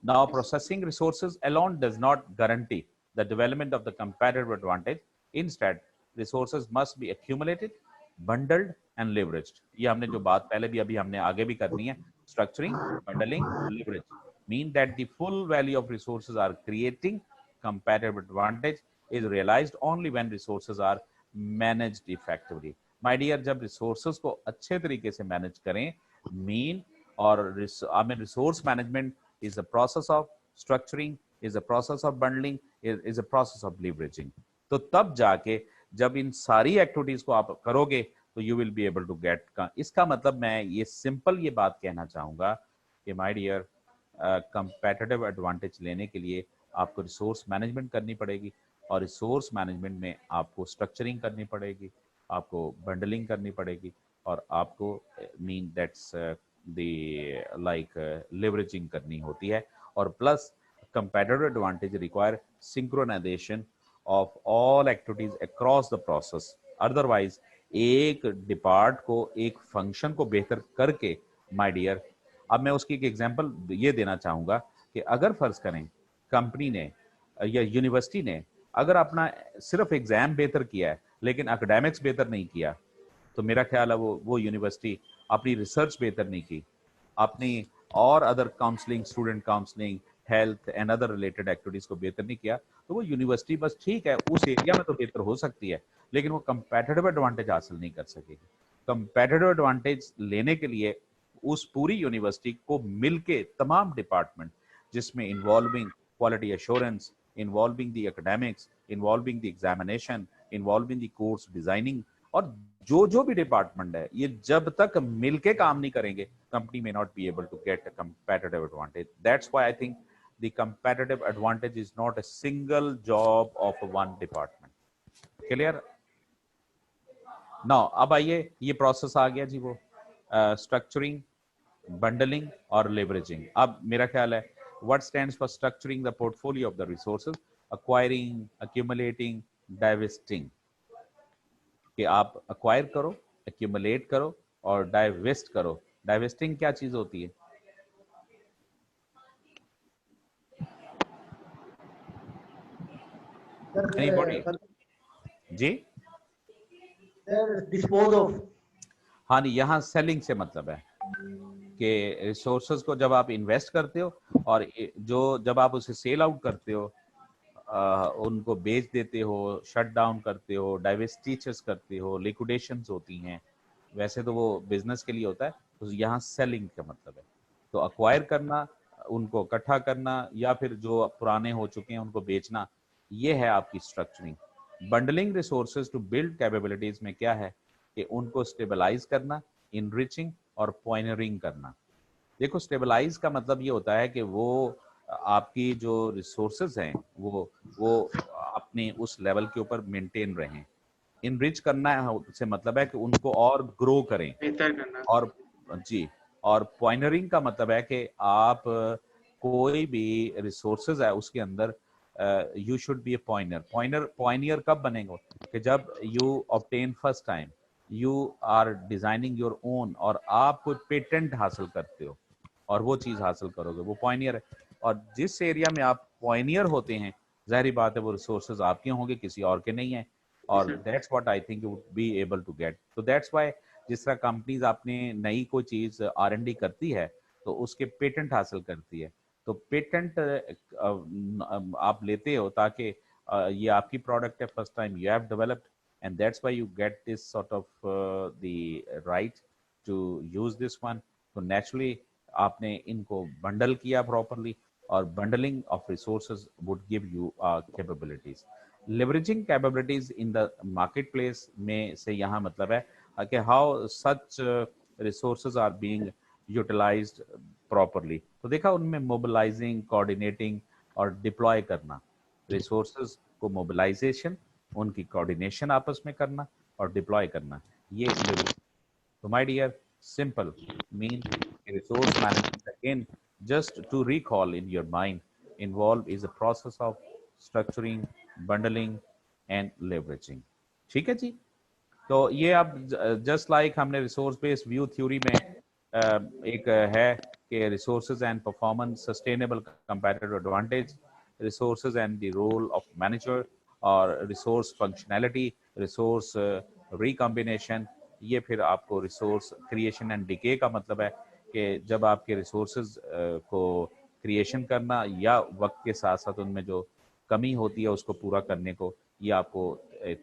Now, processing resources alone does not guarantee the development of the competitive advantage. Instead, resources must be accumulated, bundled, and leveraged. ये हमने जो बात पहले भी अभी हमने आगे भी करनी है, structuring, bundling, leverage mean that the full value of resources are creating competitive advantage is realized only when resources are managed effectively. My dear, जब resources को अच्छे तरीके से manage करें, mean और resource management is a process of structuring, is a process of bundling, is a process of leveraging. तो तब जाके जब इन सारी एक्टिविटीज को आप करोगे तो you will be able to get का। इसका मतलब मैं ये सिंपल ये बात कहना चाहूंगा कि माय डियर, कंपैटिटिव एडवांटेज लेने के लिए आपको रिसोर्स मैनेजमेंट करनी पड़ेगी, और रिसोर्स मैनेजमेंट में आपको स्ट्रक्चरिंग करनी पड़ेगी, आपको बंडलिंग करनी पड़ेगी, और आपको मीन दैट्स leveraging करनी होती है, और plus competitive advantage require synchronization of all activities across the process. Otherwise एक डिपार्ट को, एक फंक्शन को बेहतर करके, माय डियर, अब मैं उसकी एक एग्जांपल ये देना चाहूंगा कि अगर फर्ज करें कंपनी ने या यूनिवर्सिटी ने अगर अपना सिर्फ एग्जाम बेहतर किया है लेकिन एकेडमिक्स बेहतर नहीं किया, तो मेरा ख्याल है वो यूनिवर्सिटी अपनी रिसर्च बेहतर नहीं की, अपनी और other counselling, student counselling, health and other related activities को बेहतर नहीं किया, तो वो यूनिवर्सिटी बस ठीक है उस एरिया में तो बेहतर हो सकती है, लेकिन वो कंपैटिटिव एडवांटेज हासिल नहीं कर सकेगी। कंपैटिटिव एडवांटेज लेने के लिए उस पूरी यूनिवर्सिटी को मिलके तमाम डिपार्टमेंट, जिसमें involving quality assurance, involving the academics, involving the examination, involving the course designing, और जो भी डिपार्टमेंट है, ये जब तक मिलके काम नहीं करेंगे, कंपनी में not be able to get a competitive advantage. That's why I think the competitive advantage is not a single job of one department. Clear? Now अब आइए, ये प्रोसेस आ गया जी, वो स्ट्रक्चरिंग, बंडलिंग और लेवरेजिंग। अब मेरा ख्याल है what stands for structuring the portfolio of the resources, acquiring, accumulating, divesting. कि आप अक्वायर करो, एक्यूमुलेट करो और डाइवेस्ट करो। डाइवेस्टिंग क्या चीज होती है? एनीबॉडी? जी डिस्पोज ऑफ। हाँ नहीं, यहाँ सेलिंग से मतलब है कि रिसोर्सेज को जब आप इन्वेस्ट करते हो और जो जब आप उसे सेल आउट करते हो, उनको बेच देते हो, शट डाउन करते हो, डाइवेस्टिचर्स करते हो, लिक्विडेशंस होती हैं, वैसे तो वो बिजनेस के लिए होता है, तो यहाँ सेलिंग का मतलब है। तो अक्वायर करना, उनको इकट्ठा करना या फिर जो पुराने हो चुके हैं उनको बेचना, ये है आपकी structuring. Bundling resources to build capabilities में क्या है कि उनको स्टेबलाइज करना, इनरिचिंग और पॉइनरिंग करना। देखो, स्टेबलाइज का मतलब ये होता है कि वो आपकी जो रिसोर्सेज हैं वो अपने उस लेवल के ऊपर मेंटेन रहें। इनरिच करना है से मतलब है कि उनको और ग्रो करें। बेहतर करना। और जी, और पॉइनरिंग का मतलब है कि आप कोई भी रिसोर्सेज है उसके अंदर you should be a pioneer. Pioneer कब बनेंगे? कि जब you obtain first time, you are designing your own, और आप कोई पेटेंट हासिल करते हो और वो चीज हासिल करोगे, वो पॉइनियर है। और जिस एरिया में आप पॉइनियर होते हैं, जाहिर बात है वो रिसोर्सेज आपके होंगे, किसी और के नहीं है। और that's what I think you would be able to get. तो दैट्स व्हाई जिस तरह कंपनीज आपने नई कोई चीज R&D करती है तो उसके पेटेंट हासिल करती है, तो पेटेंट आप लेते हो ताकि ये आपकी प्रोडक्ट है, first time you have developed, and that's why you get this sort of the right to use this one. तो नेचुरली आपने इनको बंडल किया प्रॉपरली, और bundling of resources would give you capabilities. Leveraging capabilities in the market place में से यहाँ मतलब है कि how such resources are being utilised properly. तो देखा उनमें मोबिलाइजिंग, कोऑर्डिनेटिंग और डिप्लॉय करना, रिसोर्सेज को मोबिलाइजेशन, उनकी कोऑर्डिनेशन आपस में करना और डिप्लॉय करना, ये leveraging. So, my dear, simple mean resource management again. Just to recall in your mind, involved is a process of structuring, bundling, and leveraging. ठीक है जी? तो ये अब जस्ट लाइक हमने रिसोर्स बेस्ड व्यू थ्योरी में एक है कि resources and performance, sustainable comparative advantage, resources and the role of manager, और रिसोर्स फंक्शनैलिटी, रिसोर्स रिकॉम्बिनेशन। ये फिर आपको रिसोर्स क्रिएशन एंड डिके का मतलब है कि जब आपके रिसोर्सेज को क्रिएशन करना या वक्त के साथ साथ उनमें जो कमी होती है उसको पूरा करने को, ये आपको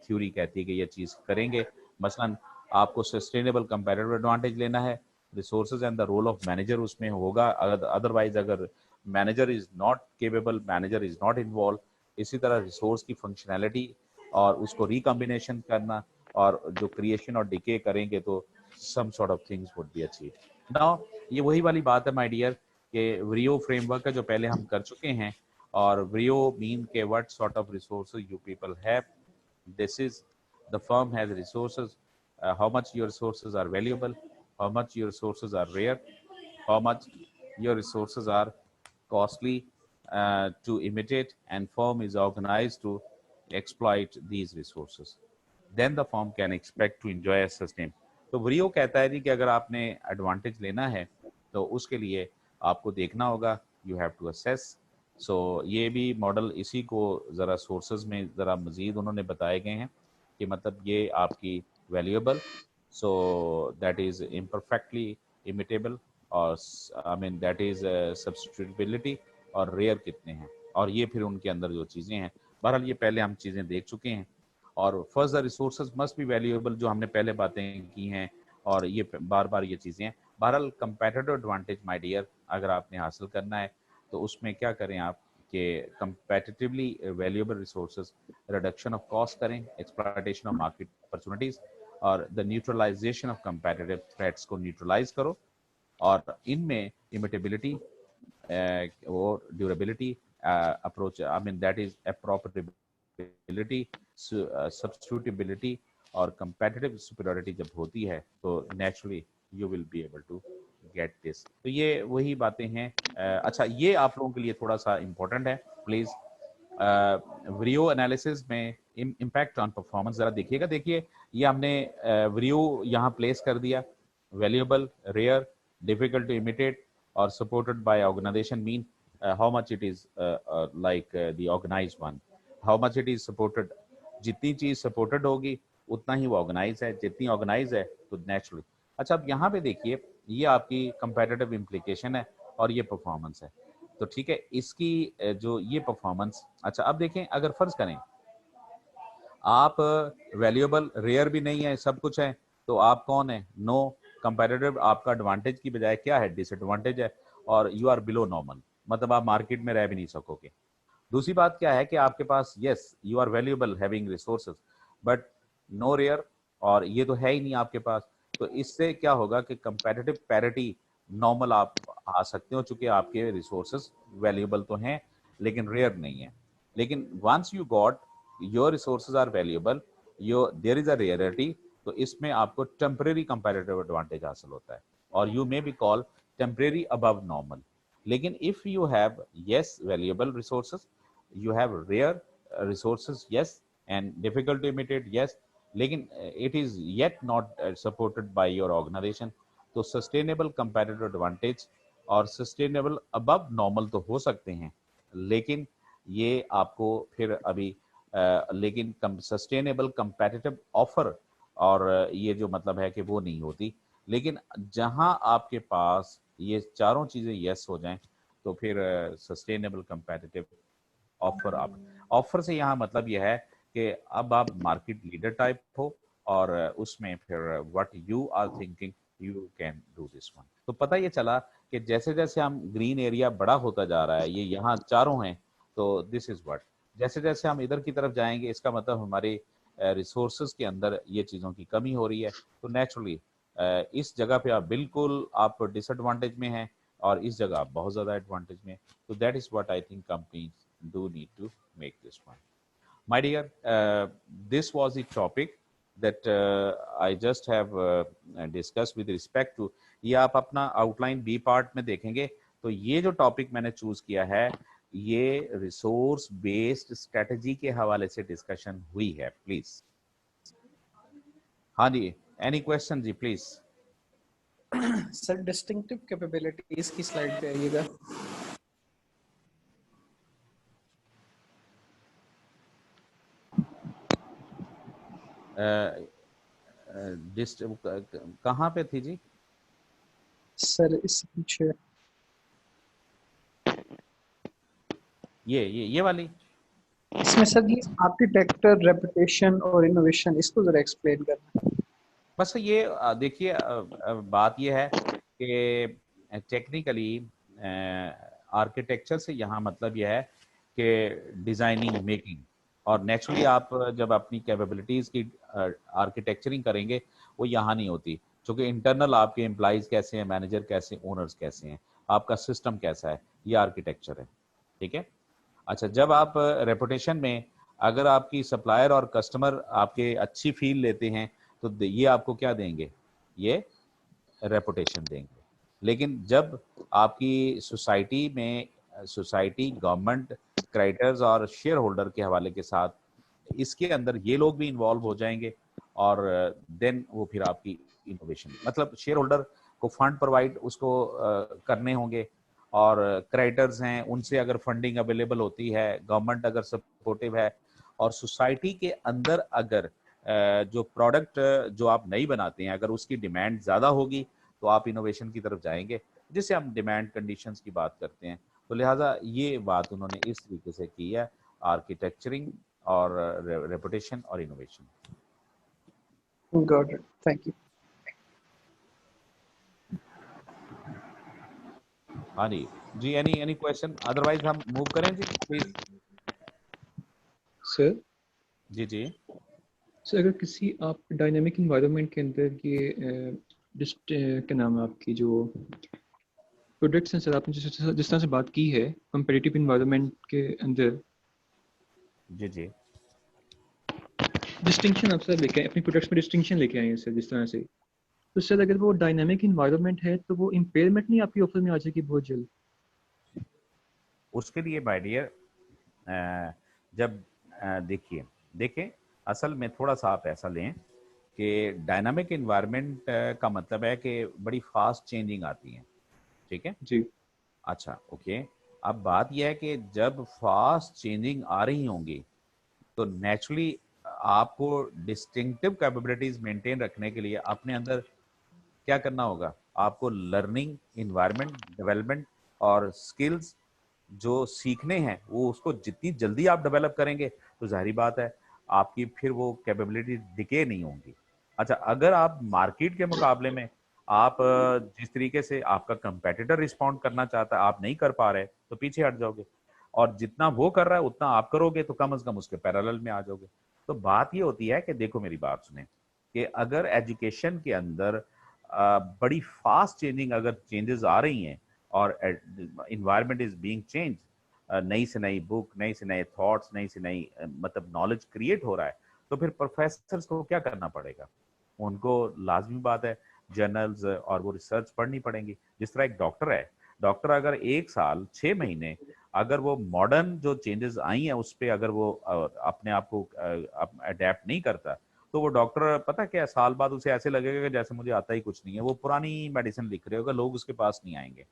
थ्योरी कहती है कि ये चीज़ करेंगे। मसलन आपको सस्टेनेबल कंपैरेटिव एडवांटेज लेना है, resources and the role of manager उसमें होगा, अदरवाइज अगर manager is not capable, manager is not involve. इसी तरह रिसोर्स की फंक्शनैलिटी और उसको रिकॉम्बिनेशन करना, और जो क्रिएशन और डिके करेंगे तो some sort of things would be achieve. Now ये वही वाली बात है माय डियर कि व्रियो फ्रेमवर्क का जो पहले हम कर चुके हैं, और व्रियो मीन के what sort of resources you people have. This is the firm has resources, how much your resources are valuable, how much your resources are rare, how much your resources are costly to imitate, and firm is organized to exploit these resources. Then the firm can expect to enjoy a sustain. तो व्रियो कहता है जी कि अगर आपने advantage लेना है तो उसके लिए आपको देखना होगा, यू हैव टू असेस। सो ये भी मॉडल इसी को ज़रा सोर्सेज में ज़रा मज़ीद उन्होंने बताए गए हैं कि मतलब ये आपकी valuable, so that is imperfectly imitable, और आई मीन दैट इज़ सब्स्टिट्यूटेबिलिटी, और रेयर कितने हैं, और ये फिर उनके अंदर जो चीज़ें हैं। बहरहाल ये पहले हम चीज़ें देख चुके हैं। और first the resources must be valuable, जो हमने पहले बातें की हैं, और ये बार बार ये चीज़ें हैं। बहरहाल कंपेटिटिव एडवांटेज माय डियर अगर आपने हासिल करना है तो उसमें क्या करें आप कि competitively valuable resources, reduction of cost करें, एक्सप्लॉयटेशन ऑफ मार्केट अपॉर्चुनिटीज, और the neutralization of competitive threats को न्यूट्रलाइज करो, और इनमें इमिटेबिलिटी और durability approach, I mean that is appropriability, substitutability और कंपेटिटिव सुपीरियरिटी जब होती है तो naturally you will be able to get this. तो ये वही बातें हैं। अच्छा, ये आप लोगों के लिए थोड़ा सा इम्पोर्टेंट है, प्लीज व्रियो एनालिसिस में इम्पैक्ट ऑन परफॉर्मेंस जरा देखिएगा। देखिए ये हमने व्यू यहाँ प्लेस कर दिया, valuable, rare, difficult to imitate और supported by organization mean how much it is like the organized one, how much it is supported. जितनी चीज सपोर्टेड होगी उतना ही वो ऑर्गेनाइज है, जितनी ऑर्गेनाइज है तो नेचुरली। अच्छा अब यहाँ पे देखिए, ये आपकी कंपेटिटिव इम्प्लीकेशन है और ये परफॉर्मेंस है। तो ठीक है, इसकी जो ये परफॉर्मेंस, अच्छा अब देखें, अगर फर्ज करें आप वैल्यूएबल, रेयर भी नहीं है, सब कुछ है, तो आप कौन है? नो कंपेटिटिव, आपका एडवांटेज की बजाय क्या है? डिसएडवांटेज है, और यू आर बिलो नॉर्मल, मतलब आप मार्केट में रह भी नहीं सकोगे। दूसरी बात क्या है कि आपके पास, yes you are valuable having resources, but no rare, और ये तो है ही नहीं आपके पास। तो इससे क्या होगा कि कंपेटिटिव पैरिटी नॉर्मल आप आ सकते हो, चूंकि आपके रिसोर्सेज वैल्यूएबल तो हैं लेकिन रेयर नहीं है। लेकिन once you got your resources are valuable, yo there is a rarity, तो इसमें आपको टेम्परेरी कंपेटिटिव एडवांटेज हासिल होता है, और you may be call temporary above normal. लेकिन if you have yes valuable resources, you have rare resources, yes, and difficult to imitate, yes, लेकिन it is yet not supported by your organization, तो sustainable competitive advantage और sustainable above normal तो हो सकते हैं, लेकिन ये आपको फिर अभी लेकिन सस्टेनेबल कंपेटिटिव ऑफर और ये जो मतलब है कि वो नहीं होती। लेकिन जहां आपके पास ये चारों चीजें यस हो जाएं, तो फिर सस्टेनेबल कंपेटिटिव ऑफर, आप ऑफर से यहाँ मतलब यह है कि अब आप मार्केट लीडर टाइप हो, और उसमें फिर what you are thinking you can do this one. तो पता ये चला कि जैसे जैसे हम ग्रीन एरिया बड़ा होता जा रहा है, ये यहाँ चारों हैं, तो दिस इज व्हाट, जैसे जैसे हम इधर की तरफ जाएंगे इसका मतलब हमारे रिसोर्सेज के अंदर ये चीज़ों की कमी हो रही है। तो नेचुरली इस जगह पे आप बिल्कुल आप डिसएडवांटेज में हैं, और इस जगह आप बहुत ज़्यादा एडवांटेज में। तो that is what I think companies do need to make this one. My dear, this was the topic that I just have discussed with respect to, ये आप अपना आउटलाइन बी पार्ट में देखेंगे, तो ये जो टॉपिक मैंने चूज किया है ये रिसोर्स बेस्ड स्ट्रेटजी के हवाले से डिस्कशन हुई है। प्लीज, हाँ जी, एनी क्वेश्चन जी प्लीज। सर डिस्टिंक्टिव कैपेबिलिटीज की स्लाइड पे आइएगा। कहाँ पे थी जी? सर इससे पीछे ये वाली। इसमें सर ये आर्किटेक्चर, रेपुटेशन और इनोवेशन, इसको जरा एक्सप्लेन करना। बस ये देखिए, बात ये है कि टेक्निकली आर्किटेक्चर से यहाँ मतलब यह है कि डिजाइनिंग, मेकिंग, और नेचुरली आप जब अपनी कैपेबिलिटीज की आर्किटेक्चरिंग करेंगे वो यहाँ नहीं होती, क्योंकि इंटरनल आपके एम्प्लॉइज कैसे हैं, मैनेजर कैसे, ओनर्स कैसे हैं, आपका सिस्टम कैसा है, ये आर्किटेक्चर है। ठीक है। अच्छा, जब आप रेपुटेशन में अगर आपकी सप्लायर और कस्टमर आपके अच्छी फील लेते हैं तो ये आपको क्या देंगे? ये रेपुटेशन देंगे। लेकिन जब आपकी सोसाइटी में, सोसाइटी, गवर्नमेंट, क्राइटर्स और शेयर होल्डर के हवाले के साथ इसके अंदर ये लोग भी इन्वॉल्व हो जाएंगे, और देन वो फिर आपकी इनोवेशन, मतलब शेयर होल्डर को फंड प्रोवाइड उसको करने होंगे, और क्राइटर्स हैं उनसे अगर फंडिंग अवेलेबल होती है, गवर्नमेंट अगर सपोर्टिव है, और सोसाइटी के अंदर अगर जो प्रोडक्ट जो आप नहीं बनाते हैं अगर उसकी डिमांड ज़्यादा होगी तो आप इनोवेशन की तरफ जाएंगे, जिससे हम डिमांड कंडीशंस की बात करते हैं। तो लिहाजा ये बात उन्होंने इस तरीके से की है, आर्किटेक्चरिंग और रेपुटेशन और innovation. Got it, thank you. हाँ जी, एनी क्वेश्चन? अदरवाइज हम मूव करें जी प्लीज। सर जी सर अगर किसी आप डायनामिक इन्वायरमेंट के अंदर ये क्या नाम है आपकी जो प्रोडक्ट्स हैं सर, आपने जिस तरह से बात की है कंपेटिटिव इन्वायरमेंट के अंदर, जी डिस्टिंक्शन आप सर लेके आए अपनी प्रोडक्ट्स में, डिस्टिंक्शन लेके आए हैं सर जिस तरह से, तो सर अगर वो डायनामिक इन्वायरमेंट है तो वो इम्पेयरमेंट नहीं आपकी ऑफर में आ जाएगी बहुत जल्द? उसके लिए माय डियर, जब देखिए असल में थोड़ा सा आप ऐसा लें कि डायनामिक इन्वायरमेंट का मतलब है कि बड़ी फास्ट चेंजिंग आती है, ठीक है। जी अच्छा ओके, अब बात यह है कि जब फास्ट चेंजिंग आ रही होंगी तो नेचुरली आपको डिस्टिंक्टिव कैपेबिलिटीज मेंटेन रखने के लिए अपने अंदर क्या करना होगा, आपको लर्निंग इन्वायरमेंट डेवलपमेंट और स्किल्स जो सीखने हैं वो उसको जितनी जल्दी आप डेवलप करेंगे तो जाहिर बात है आपकी फिर वो कैपेबिलिटी डिके नहीं होंगी। अच्छा, अगर आप मार्केट के मुकाबले में आप जिस तरीके से आपका कंपेटिटर रिस्पॉन्ड करना चाहता है आप नहीं कर पा रहे तो पीछे हट जाओगे, और जितना वो कर रहा है उतना आप करोगे तो कम से कम उसके पैरेलल में आ जाओगे। तो बात ये होती है कि देखो मेरी बात सुने कि अगर एजुकेशन के अंदर बड़ी फास्ट चेंजिंग अगर चेंजेस आ रही हैं और इन्वायरमेंट इज बीइंग चेंज, नई से नई बुक, नई से नए थॉट्स, नई से नई मतलब नॉलेज क्रिएट हो रहा है, तो फिर प्रोफेसर्स को क्या करना पड़ेगा, उनको लाजमी बात है जर्नल्स और वो रिसर्च पढ़नी पड़ेंगी। जिस तरह एक डॉक्टर है, डॉक्टर अगर 1 साल 6 महीने अगर वो मॉडर्न जो चेंजेस आई हैं उस पर अगर वो अपने आप को अडेप्ट नहीं करता तो वो डॉक्टर पता क्या साल बाद उसे ऐसे लगेगा कि जैसे मुझे आता ही कुछ नहीं है, वो पुरानी मेडिसिन लिख रहे होगा, लोग उसके पास नहीं आएंगे।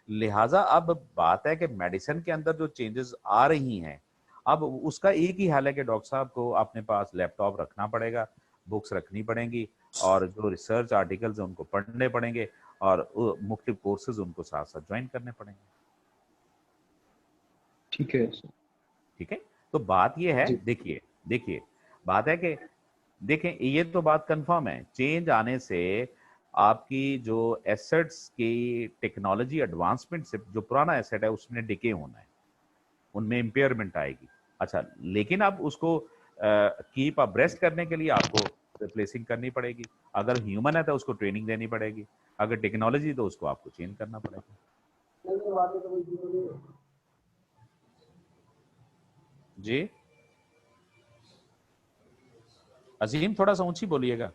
लिहाजा अब बात है कि मेडिसिन के अंदर जो चेंजेस आ रही हैं अब उसका एक ही हाल है कि डॉक्टर साहब को अपने पास लैपटॉप रखना पड़ेगा, बुक्स रखनी पड़ेंगी और जो रिसर्च आर्टिकल्स हैं उनको पढ़ने पड़ेंगे और मुख्तलिफ कोर्सेज उनको साथ साथ ज्वाइन करने पड़ेंगे। ठीक है ठीक है, तो बात ये है, जी देखिए देखिए बात है कि देखें ये तो बात कंफर्म है, चेंज आने से आपकी जो एसेट्स की टेक्नोलॉजी एडवांसमेंट से जो पुराना एसेट है उसमें डिके होना है, उनमें इम्पेयरमेंट आएगी। अच्छा, लेकिन अब उसको कीप अब्रेस्ट करने के लिए आपको रिप्लेसिंग करनी पड़ेगी। अगर ह्यूमन है तो उसको ट्रेनिंग देनी पड़ेगी, अगर टेक्नोलॉजी तो उसको आपको चेंज करना पड़ेगा। जी अजीम थोड़ा सा ऊंची बोलिएगा।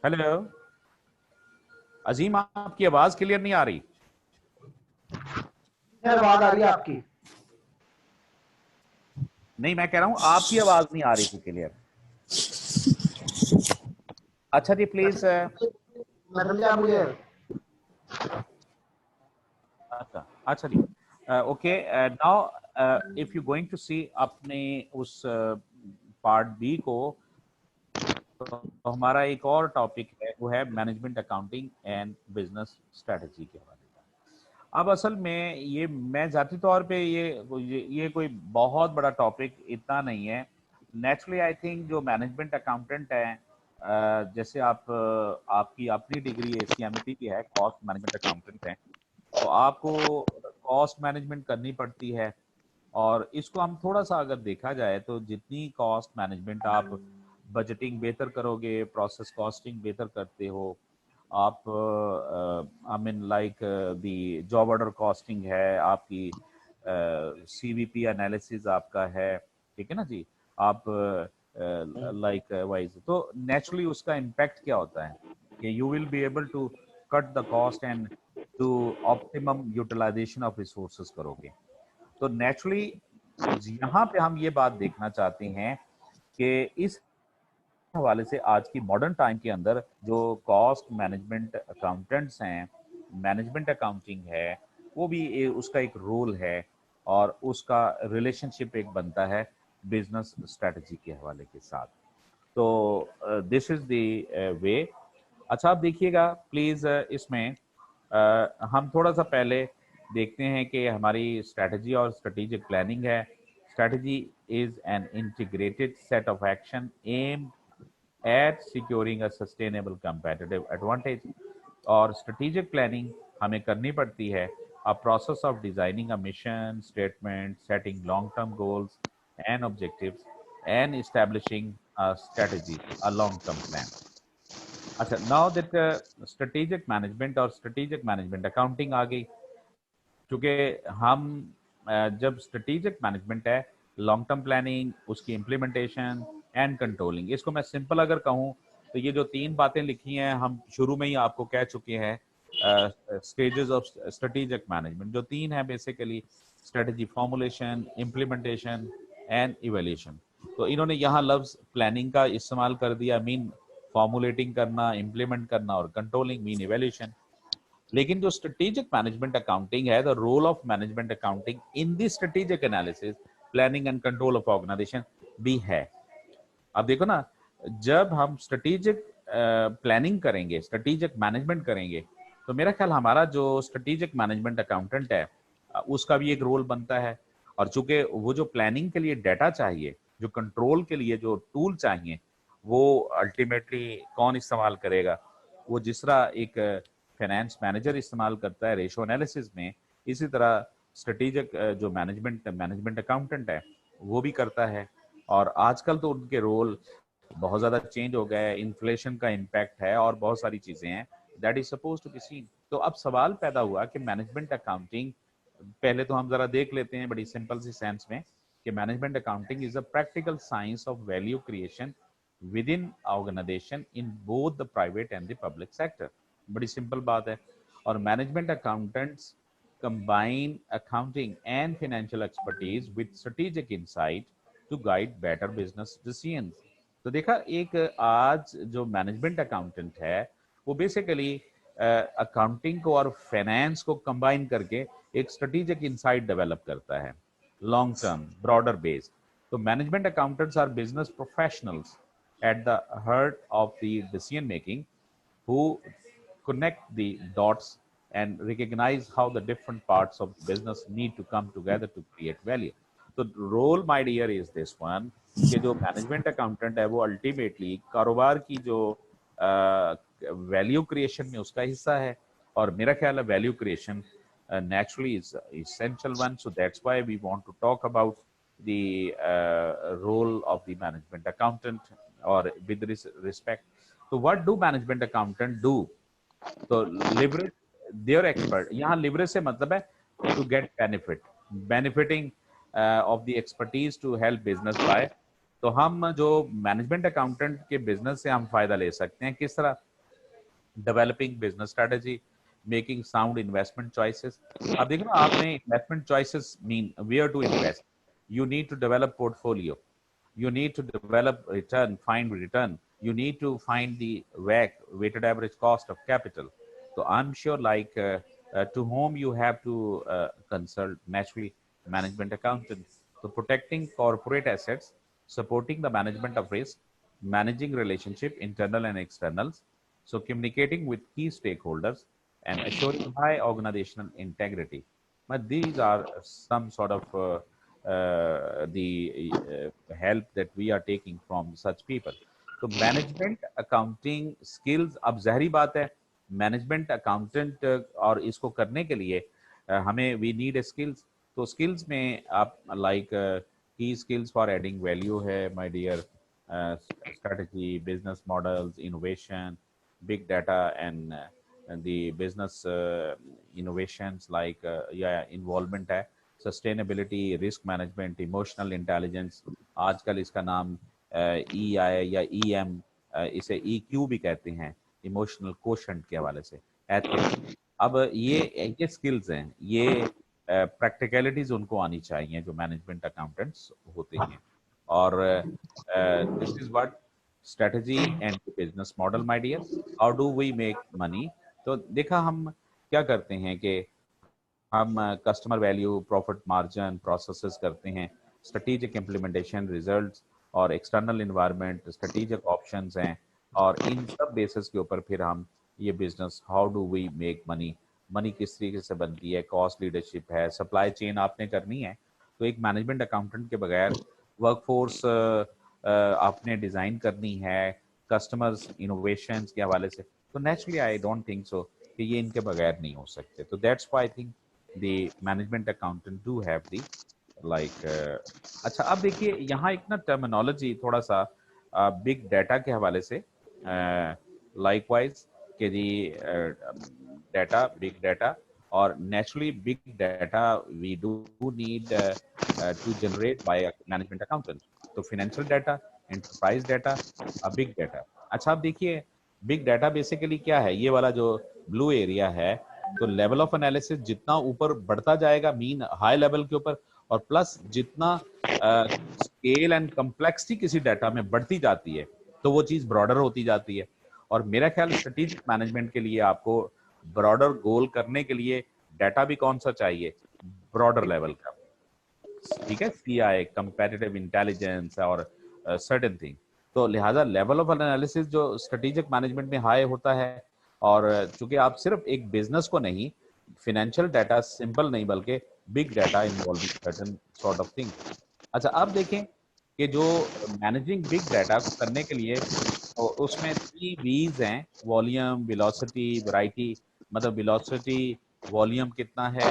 हेलो अजीम, आपकी आवाज क्लियर नहीं आ रही। आवाज आ रही है आपकी? नहीं, मैं कह रहा हूं आपकी आवाज नहीं आ रही थी क्लियर। अच्छा जी प्लीज मुझे अच्छा अच्छा जी okay now if you going to see अपने उस पार्ट बी को, तो हमारा एक और टॉपिक है वो है management accounting and business strategy के हवाले का। अब असल में ये मैं जाती तौर पे ये कोई बहुत बड़ा टॉपिक इतना नहीं है। नेचुरली आई थिंक जो मैनेजमेंट अकाउंटेंट है जैसे आपकी अपनी डिग्री ACMT की है, कॉस्ट मैनेजमेंट अकाउंटेंट है, तो आपको कॉस्ट मैनेजमेंट करनी पड़ती है। और इसको हम थोड़ा सा अगर देखा जाए तो जितनी कॉस्ट मैनेजमेंट आप बजटिंग बेहतर करोगे, प्रोसेस कॉस्टिंग बेहतर करते हो आप, आई mean like the job order costing है आपकी, CVP एनालिसिस आपका है, ठीक है ना जी, आप लाइक वाइज तो नेचुरली उसका इम्पैक्ट क्या होता है कि you will be able to cut the cost and to optimum utilisation of resources करोगे। तो नेचुरली यहाँ पे हम ये बात देखना चाहते हैं कि इस हवाले से आज की मॉडर्न टाइम के अंदर जो कॉस्ट मैनेजमेंट अकाउंटेंट्स हैं, मैनेजमेंट अकाउंटिंग है, वो भी उसका एक रोल है और उसका रिलेशनशिप एक बनता है बिजनेस स्ट्रेटजी के हवाले के साथ। तो दिस इज द वे। अच्छा आप देखिएगा प्लीज इसमें हम थोड़ा सा पहले देखते हैं कि हमारी स्ट्रेटजी और स्ट्रेटेजिक प्लानिंग है। Strategy is an integrated set of action aimed at securing a sustainable competitive advantage। और strategic planning हमें करनी पड़ती है a process of designing a mission statement, setting long term goals and objectives and establishing a strategy, a long term plan। अच्छा, now that strategic management और strategic management accounting आ गई, क्योंकि हम जब स्ट्रेटेजिक मैनेजमेंट है, लॉन्ग टर्म प्लानिंग, उसकी implementation and controlling, इसको मैं सिंपल अगर कहूँ तो ये जो 3 बातें लिखी हैं हम शुरू में ही आपको कह चुके हैं स्टेजेस ऑफ स्ट्रेटेजिक मैनेजमेंट, जो 3 है basically strategy formulation, implementation and evaluation. तो इन्होंने यहाँ लफ्ज प्लानिंग का इस्तेमाल कर दिया, मीन फॉर्मुलेटिंग करना, इम्प्लीमेंट करना, और कंट्रोलिंग मीन इवेल्यूशन। लेकिन जो स्ट्रेटेजिक मैनेजमेंट अकाउंटिंग है, the role of management accounting in the strategic analysis, planning and control of organisation भी है। अब देखो ना, जब हम स्ट्रेटेजिक प्लानिंग करेंगे, स्ट्रेटेजिक मैनेजमेंट करेंगे, तो मेरा ख्याल हमारा जो स्ट्रेटेजिक मैनेजमेंट अकाउंटेंट है उसका भी एक रोल बनता है। और चूंकि वो जो प्लानिंग के लिए डाटा चाहिए, जो कंट्रोल के लिए जो टूल चाहिए, वो अल्टीमेटली कौन इस्तेमाल करेगा? वो जिस तरह एक फाइनेंस मैनेजर इस्तेमाल करता है रेशो एनालिसिस में, इसी तरह स्ट्रेटेजिक जो मैनेजमेंट अकाउंटेंट है वो भी करता है। और आजकल तो उनके रोल बहुत ज्यादा चेंज हो गया है, इन्फ्लेशन का इम्पैक्ट है और बहुत सारी चीजें हैं, that is suppose to be seen. तो अब सवाल पैदा हुआ कि मैनेजमेंट अकाउंटिंग, पहले तो हम जरा देख लेते हैं बड़ी सिंपल सी सेंस में कि management accounting is a practical science of value creation within organisation in both the private and the public sector. बड़ी सिंपल बात है। और management accountants combine accounting and financial expertise with strategic insight to guide better business decisions। तो देखा, एक आज जो management accountant है वो बेसिकली अकाउंटिंग को और फाइनेंस को कंबाइन करके एक स्ट्रेटेजिक इंसाइट डेवलप करता है, लॉन्ग टर्म ब्रॉडर बेस्ड। तो management accountants are business professionals at the heart of the decision making who connect the dots and recognize how the different parts of business need to come together to create value। तो role my dear is this one कि जो management accountant है वो ultimately कारोबार की जो value creation में उसका हिस्सा है। और मेरा ख्याल है value creation naturally is essential one, so that's why we want to talk about the role of the management accountant or with respect। तो what do management accountant do? तो leverage their expert, यहाँ leverage से मतलब है to get benefiting of the expertise to help business by। तो हम जो management accountant के बिजनेस से हम फायदा ले सकते हैं किस तरह? Developing business strategy, making sound investment choices. अब देखो ना, आपने investment choices mean where to invest, you need to develop portfolio, you need to develop find return, you need to find the WACC, weighted average cost of capital। So I'm sure like to whom you have to consult, naturally management accountants। So protecting corporate assets, supporting the management of risk, managing relationship internal and externals, so communicating with key stakeholders and assuring high organizational integrity। But these are some sort of the help that we are taking from such people। तो management accounting skills, अब जहरी बात है management accountant और इसको करने के लिए हमें वी नीड स्किल्स। तो स्किल्स में आप like key skills for adding value है my dear, strategy, business models, innovation, big data and the business innovations like involvement है, sustainability, risk management, emotional intelligence, आजकल इसका नाम EI या EM, इसे EQ भी कहते हैं, इमोशनल कोशेंट के हवाले से, एथिक्स। अब ये स्किल्स हैं, ये प्रैक्टिकलिटीज उनको आनी चाहिए जो मैनेजमेंट अकाउंटेंट्स होते हैं। और this is what strategy and business model my dear, how do we make money. तो देखा हम क्या करते हैं कि हम customer value, profit margin, processes करते हैं, स्ट्रेटेजिक इम्प्लीमेंटेशन, रिजल्ट्स और एक्सटर्नल इन्वायरमेंट, स्ट्रेटेजिक ऑप्शंस हैं, और इन सब बेसिस के ऊपर फिर हम ये business, how do we make money, money किस तरीके से बनती है, कॉस्ट लीडरशिप है, सप्लाई चेन आपने करनी है। तो एक मैनेजमेंट अकाउंटेंट के बगैर वर्कफोर्स आपने डिज़ाइन करनी है कस्टमर्स इनोवेशंस के हवाले से, तो naturally I don't think so कि ये इनके बगैर नहीं हो सकते। तो that's why I think the management accountant do have the like अच्छा, अब देखिए यहाँ एक ना टर्मिनोलॉजी थोड़ा सा बिग डाटा के हवाले से लाइकवाइज कि जी डाटा, बिग डाटा, और naturally big data we do need to generate by management accountant. तो financial data, enterprise data, big data. अच्छा, अब देखिए बिग डाटा बेसिकली क्या है, ये वाला जो ब्लू एरिया है, तो लेवल ऑफ एनालिसिस जितना ऊपर बढ़ता जाएगा मीन हाई लेवल के ऊपर, और प्लस जितना स्केल एंड कम्प्लेक्सिटी किसी डाटा में बढ़ती जाती है तो वो चीज ब्रॉडर होती जाती है। और मेरा ख्याल स्ट्रेटेजिक मैनेजमेंट के लिए आपको ब्रॉडर गोल करने के लिए डाटा भी कौन सा चाहिए, ब्रॉडर लेवल का, ठीक है, सीआई, कंपैरेटिव इंटेलिजेंस और सर्टेन थिंग। तो लिहाजा लेवल ऑफ एनालिसिस जो स्ट्रेटेजिक मैनेजमेंट में हाई होता है, और चूंकि आप सिर्फ एक बिजनेस को नहीं, फाइनेंशियल डाटा सिंपल नहीं बल्कि big data involving certain sort of thing. अच्छा, अब देखें कि जो मैनेजिंग बिग डाटा को करने के लिए तो उसमें 3 V's हैं, वॉल्यूम, वेलोसिटी, वैरायटी। मतलब वेलोसिटी, वॉल्यूम कितना है,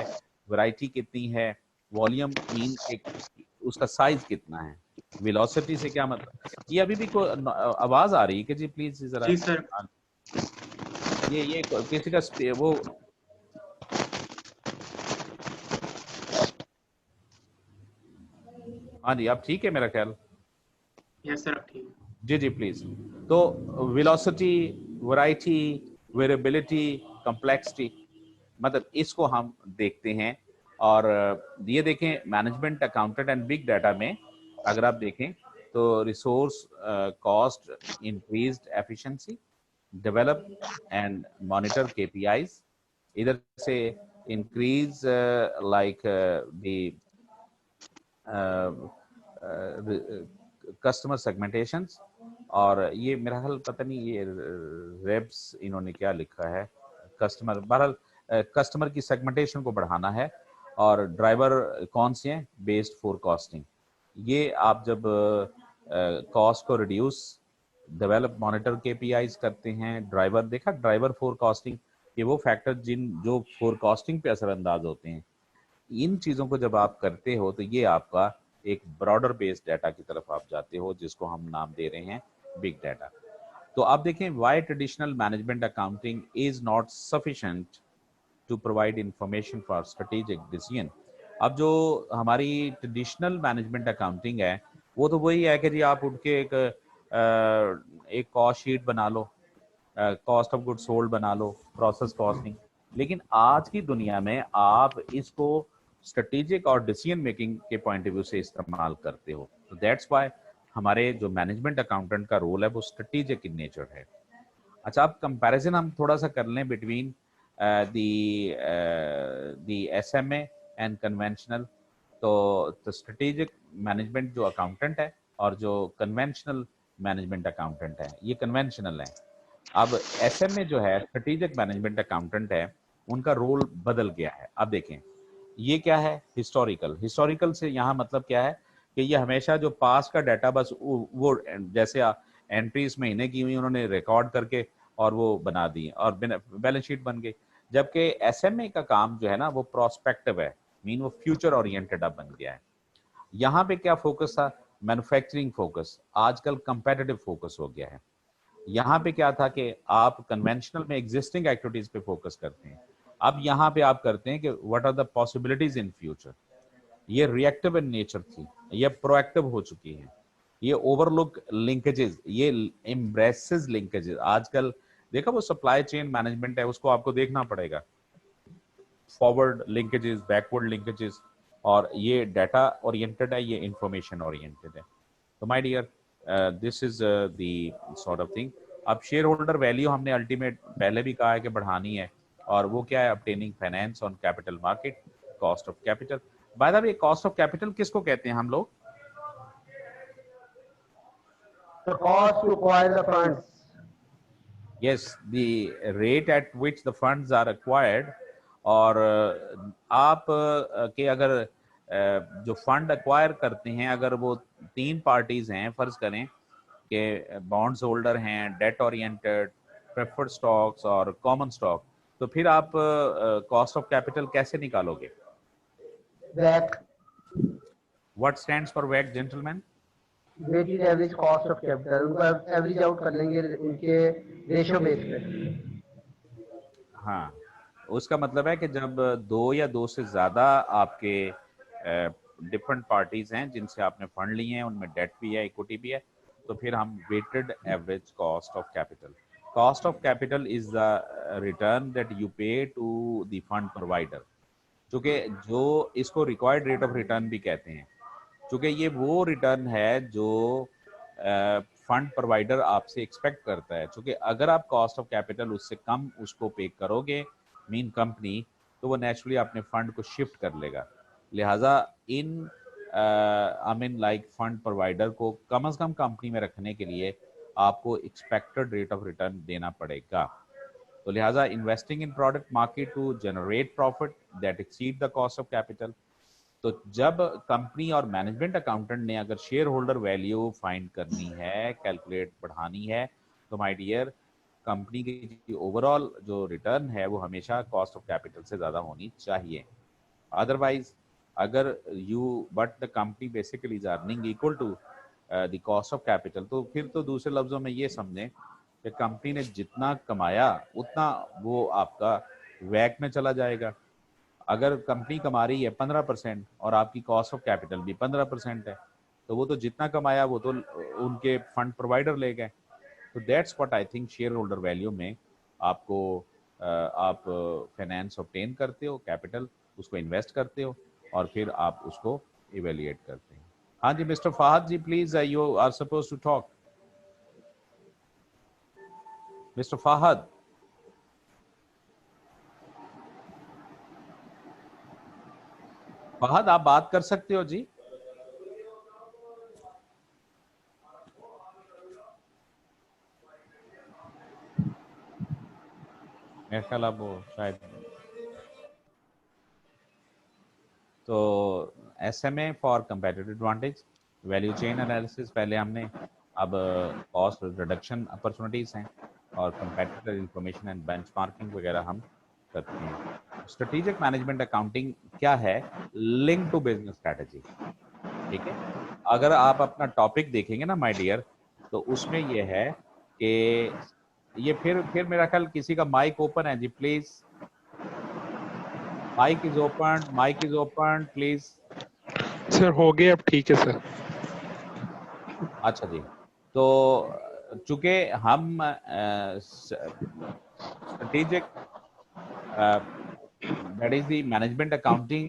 वैरायटी कितनी है। वॉल्यूम मीन एक उसका साइज कितना है, वेलोसिटी से क्या मतलब। ये अभी भी आवाज आ रही है कि जी प्लीज जरा। जी सर। ये किसी का वो हाँ जी, आप ठीक है मेरा ख्याल। यस सर, ठीक। जी जी प्लीज। तो वेलोसिटी, वैरायटी, वेरिएबिलिटी, कम्प्लेक्सिटी, मतलब इसको हम देखते हैं। और ये देखें management accountant and big data में अगर आप देखें तो resource cost, increased efficiency, develop and monitor KPIs. इधर से इंक्रीज लाइक द कस्टमर सेगमेंटेशंस। और ये मेरा हाल पता नहीं ये रेब्स इन्होंने क्या लिखा है, कस्टमर, बहरहाल कस्टमर की सेगमेंटेशन को बढ़ाना है। और ड्राइवर कौन से हैं, बेस्ड फोरकास्टिंग। ये आप जब कॉस्ट को रिड्यूस, डेवलप, मॉनिटर केपीआईज करते हैं, ड्राइवर देखा, ड्राइवर फोरकास्टिंग, ये वो फैक्टर जो फोरकास्टिंग पे असरअंदाज होते हैं। इन चीजों को जब आप करते हो तो ये आपका एक ब्रॉडर बेस्ड डाटा की तरफ आप जाते हो, जिसको हम नाम दे रहे हैं बिग डाटा। तो आप देखें why traditional management accounting is not sufficient to provide information for strategic decision. अब जो हमारी ट्रेडिशनल मैनेजमेंट अकाउंटिंग है वो तो वही है कि जी आप उठ के एक कॉस्ट शीट बना लो, कॉस्ट ऑफ गुड सोल्ड बना लो, प्रोसेस कॉस्टिंग। लेकिन आज की दुनिया में आप इसको स्ट्रेटेजिक और डिसीजन मेकिंग के पॉइंट ऑफ व्यू से इस्तेमाल करते हो। तो दैट्स व्हाई हमारे जो मैनेजमेंट अकाउंटेंट का रोल है वो स्ट्रेटेजिक इन नेचर है। अच्छा, अब कंपैरिजन हम थोड़ा सा कर लें between the SMA and conventional. तो स्ट्रेटेजिक मैनेजमेंट जो अकाउंटेंट है और जो कन्वेंशनल मैनेजमेंट अकाउंटेंट है, ये कन्वेंशनल है। अब एसएमए जो है, स्ट्रेटेजिक मैनेजमेंट अकाउंटेंट है, उनका रोल बदल गया है। अब देखें ये क्या है, हिस्टोरिकल। हिस्टोरिकल से यहाँ मतलब क्या है कि ये हमेशा जो पास का डाटा बस वो जैसे एंट्रीज महीने की हुई उन्होंने रिकॉर्ड करके और वो बना दी और बैलेंस शीट बन गई। जबकि एसएमए का काम जो है ना वो प्रोस्पेक्टिव है, मीन वो फ्यूचर ओरिएंटेड अब बन गया है। यहाँ पे क्या फोकस था, मैन्युफैक्चरिंग फोकस, आजकल कंपेटिटिव फोकस हो गया है। यहाँ पे क्या था कि आप कन्वेंशनल में एग्जिस्टिंग एक्टिविटीज पे फोकस करते हैं, अब यहाँ पे आप करते हैं कि what are the possibilities in future. ये रिएक्टिव इन नेचर थी, ये प्रोएक्टिव हो चुकी है। ये ओवरलुक लिंकेजेस, ये एम्ब्रेसेस लिंकेजेस। आजकल देखा वो सप्लाई चेन मैनेजमेंट है, उसको आपको देखना पड़ेगा, फॉरवर्ड लिंकेजेस, बैकवर्ड लिंकेजेस। और ये डाटा ओरिएंटेड है, ये इंफॉर्मेशन ओरिएंटेड है। तो my dear, this is the sort of thing. अब शेयर होल्डर वैल्यू हमने अल्टीमेट पहले भी कहा है कि बढ़ानी है, और वो क्या है, obtaining finance on capital market, cost of capital. By the way, cost of capital किसको कहते हैं हम लोग? The cost to acquire the funds. Yes, the rate at which the funds are acquired। और आप के अगर जो फंड एक्वायर करते हैं, अगर वो 3 पार्टीज हैं, फर्ज करें कि बॉन्ड्स होल्डर हैं, डेट ओरिएंटेड, प्रेफर्ड स्टॉक्स और कॉमन स्टॉक, तो फिर आप कॉस्ट ऑफ कैपिटल कैसे निकालोगे? WACC, what stands for WACC gentleman? Weighted average cost of capital. उनका एवरेज आउट कर लेंगे उनके रेशियो बेस पे। हाँ, उसका मतलब है कि जब 2 या 2 से ज्यादा आपके डिफरेंट पार्टीज हैं जिनसे आपने फंड लिए हैं, उनमें डेट भी है, इक्विटी भी है, तो फिर हम weighted average cost of capital. Cost of capital is the return that you pay to the fund provider, क्योंकि जो इसको रिक्वायर्ड रेट ऑफ रिटर्न भी कहते हैं। क्योंकि ये वो रिटर्न है जो फंड प्रोवाइडर आपसे एक्सपेक्ट करता है। क्योंकि अगर आप कॉस्ट ऑफ कैपिटल उससे कम उसको पे करोगे मीन कंपनी, तो वो नेचुरली अपने फंड को शिफ्ट कर लेगा। लिहाजा इन I mean like fund provider को कम से कम कंपनी में रखने के लिए आपको एक्सपेक्टेड रेट ऑफ रिटर्न देना पड़ेगा। तो लिहाजा investing in product market to generate profit that exceed the cost of capital. तो जब कंपनी और मैनेजमेंट अकाउंटेंट ने अगर शेयर होल्डर वैल्यू फाइंड करनी है, कैलकुलेट बढ़ानी है, तो माय डियर कंपनी की ओवरऑल जो रिटर्न है वो हमेशा कॉस्ट ऑफ कैपिटल से ज़्यादा होनी चाहिए। अदरवाइज अगर but the company basically is earning equal to the cost of capital, तो फिर तो दूसरे लफ्जों में ये समझें कि कंपनी ने जितना कमाया उतना वो आपका वैक में चला जाएगा। अगर कंपनी कमा रही है 15% और आपकी कॉस्ट ऑफ कैपिटल भी 15% है, तो वो तो जितना कमाया वो तो उनके फंड प्रोवाइडर ले गए। तो that's what I think share holder value में आपको आप फाइनेंस ऑब्टेन करते हो, कैपिटल उसको इन्वेस्ट करते हो और फिर आप उसको इवेल्युएट करते हैं। हाँ जी mister Fahad ji, please you are suppose to talk. Mister Fahad, Fahad आप बात कर सकते हो जी। मेरे ख्याल अब वो शायद, तो SMA for competitive advantage, value chain analysis पहले हमने, अब कॉस्ट रिडक्शन अपॉर्चुनिटीज हैं और कंपेटिटर इंफॉर्मेशन एंड बेंचमार्किंग वगैरह हम करते हैं। स्ट्रेटेजिक मैनेजमेंट अकाउंटिंग क्या है? Link to business strategy. ठीक है, अगर आप अपना टॉपिक देखेंगे ना माय डियर, तो उसमें ये है कि ये फिर मेरा ख्याल किसी का माइक ओपन है जी, please mike is open, mike is open please. Sir हो गया, अब ठीक है सर। अच्छा जी, तो चूंकि हम strategic that is the management accounting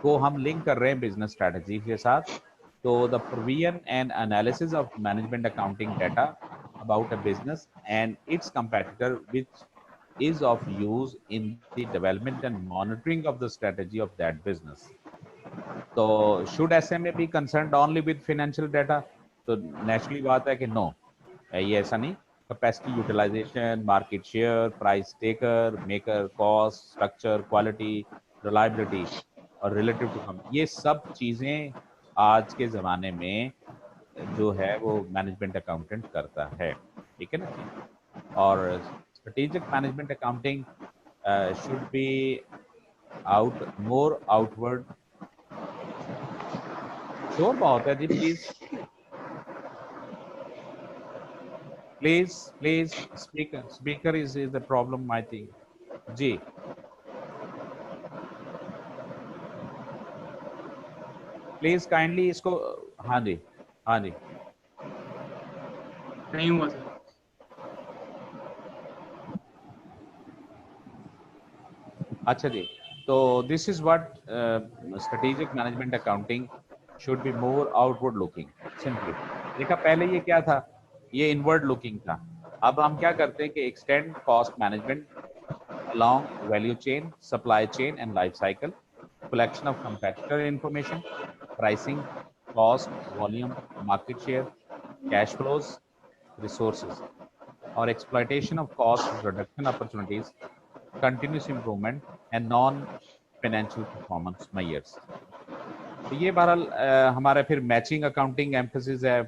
को हम लिंक कर रहे हैं बिजनेस स्ट्रेटजी के साथ, तो the provision and analysis of management accounting data about a business and it's competitor which is of use in the development and monitoring of the strategy of that business. So should SMA be concerned only with financial data? तो naturally बात है कि no, ये ऐसा नहीं। Capacity utilisation, market share, price taker, maker, cost structure, quality, reliability और relative to company, ये सब चीजें आज के जमाने में जो है वो मैनेजमेंट अकाउंटेंट करता है। ठीक है ना? और strategic management accounting should be more outward. शोर बहुत है जी, please speaker is the problem I think जी। प्लीज काइंडली इसको, हाँ जी हाँ जी, नहीं हुआ सर। अच्छा जी, तो this is what strategic management accounting should be more outward looking. Simply देखा, पहले ये क्या था, ये इनवर्ड लुकिंग था। अब हम क्या करते हैं कि extend cost management along value chain, supply chain and life cycle, collection of competitor information, pricing, cost, volume, market share, cash flows, resources, or exploitation of cost reduction opportunities, continuous improvement and non-financial performance measures. तो ये बहरहाल हमारा फिर matching accounting emphasis है।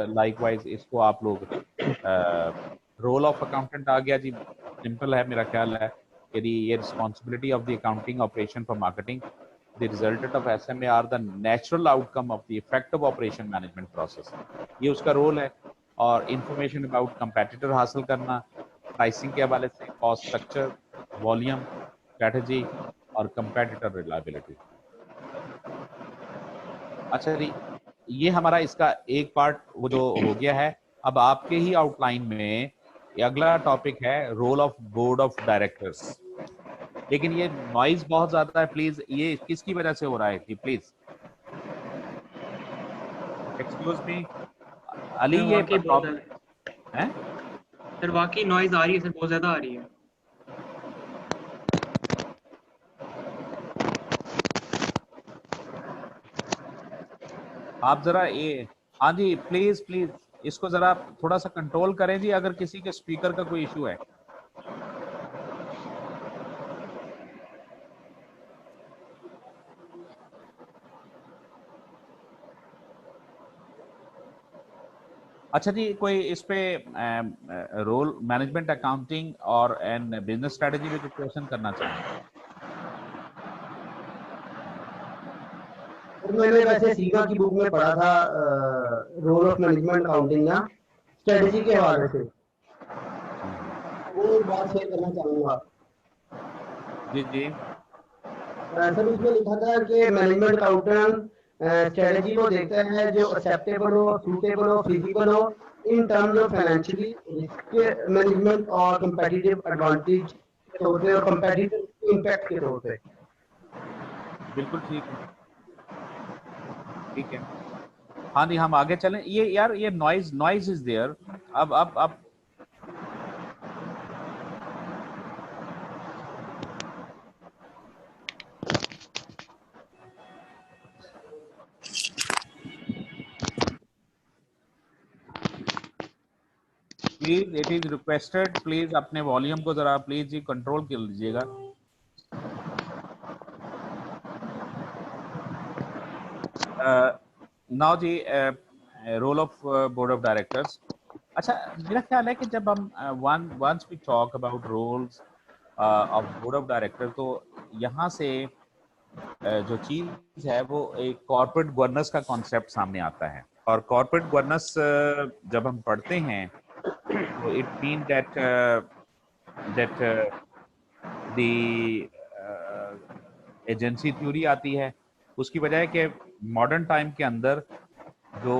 Likewise इसको आप लोग role of accountant आ गया जी, सिंपल है मेरा ख्याल है कि ये responsibility of the accounting operation for marketing the resultant of SMA are the natural outcome of the effective operation management process, ये उसका रोल है। और इंफॉर्मेशन अबाउट कंपेटिटर हासिल करना, प्राइसिंग के हवाले से, कॉस्ट स्ट्रक्चर, वॉल्यूम, स्ट्रेटजी और कंपेटिटर रिलायबिलिटी। अच्छा जी, ये हमारा इसका एक पार्ट वो जो हो गया है। अब आपके ही आउटलाइन में अगला टॉपिक है role of board of directors. लेकिन ये नॉइज बहुत ज्यादा है, प्लीज ये किसकी वजह से हो रहा है कि please excuse me Ali, sir ये वाकई बहुत प्रॉब्लम ज्यादा है। सर, वाकई नॉइज आ रही है सर, बहुत ज्यादा आ रही है। आप जरा ये, हाँ जी प्लीज प्लीज इसको जरा थोड़ा सा कंट्रोल करें जी, अगर किसी के स्पीकर का कोई इशू है। अच्छा जी, कोई इस पे रोल मैनेजमेंट अकाउंटिंग और एंड बिजनेस स्ट्रेटजी पे जो क्वेश्चन करना चाहें? और मैंने वैसे सीमा की बुक में पढ़ा था रोल ऑफ मैनेजमेंट अकाउंटिंग ना स्ट्रेटजी के हवाले से, वो एक बात शेयर करना चाहूंगा। जी जी सर उसमें लिखा था कि मैनेजमेंट अकाउंटेंट स्ट्रेटजी को देखता है जो एक्सेप्टेबल हो, सूटेबल हो, फिजिबल हो in terms of financially, risk management और कंपेटिटिव एडवांटेज के तौर पे और कंपेटिटिव इम्पैक्ट के तौर पे। बिल्कुल ठीक है, ठीक है। हाँ जी, हम आगे चलें। ये यार ये नॉइज नॉइज इज देयर। अब please it is requested, please अपने वॉल्यूम को जरा प्लीज जी कंट्रोल कर लीजिएगा। नाउ जी, role of board of directors. अच्छा, मेरा ख्याल है कि जब हम once we talk about roles of board of director, तो यहाँ से जो चीज है वो एक कॉर्पोरेट गवर्नेंस का कॉन्सेप्ट सामने आता है। और कॉर्पोरेट गवर्नेंस जब हम पढ़ते हैं तो it mean that that the agency theory आती है। उसकी वजह है कि मॉडर्न टाइम के अंदर जो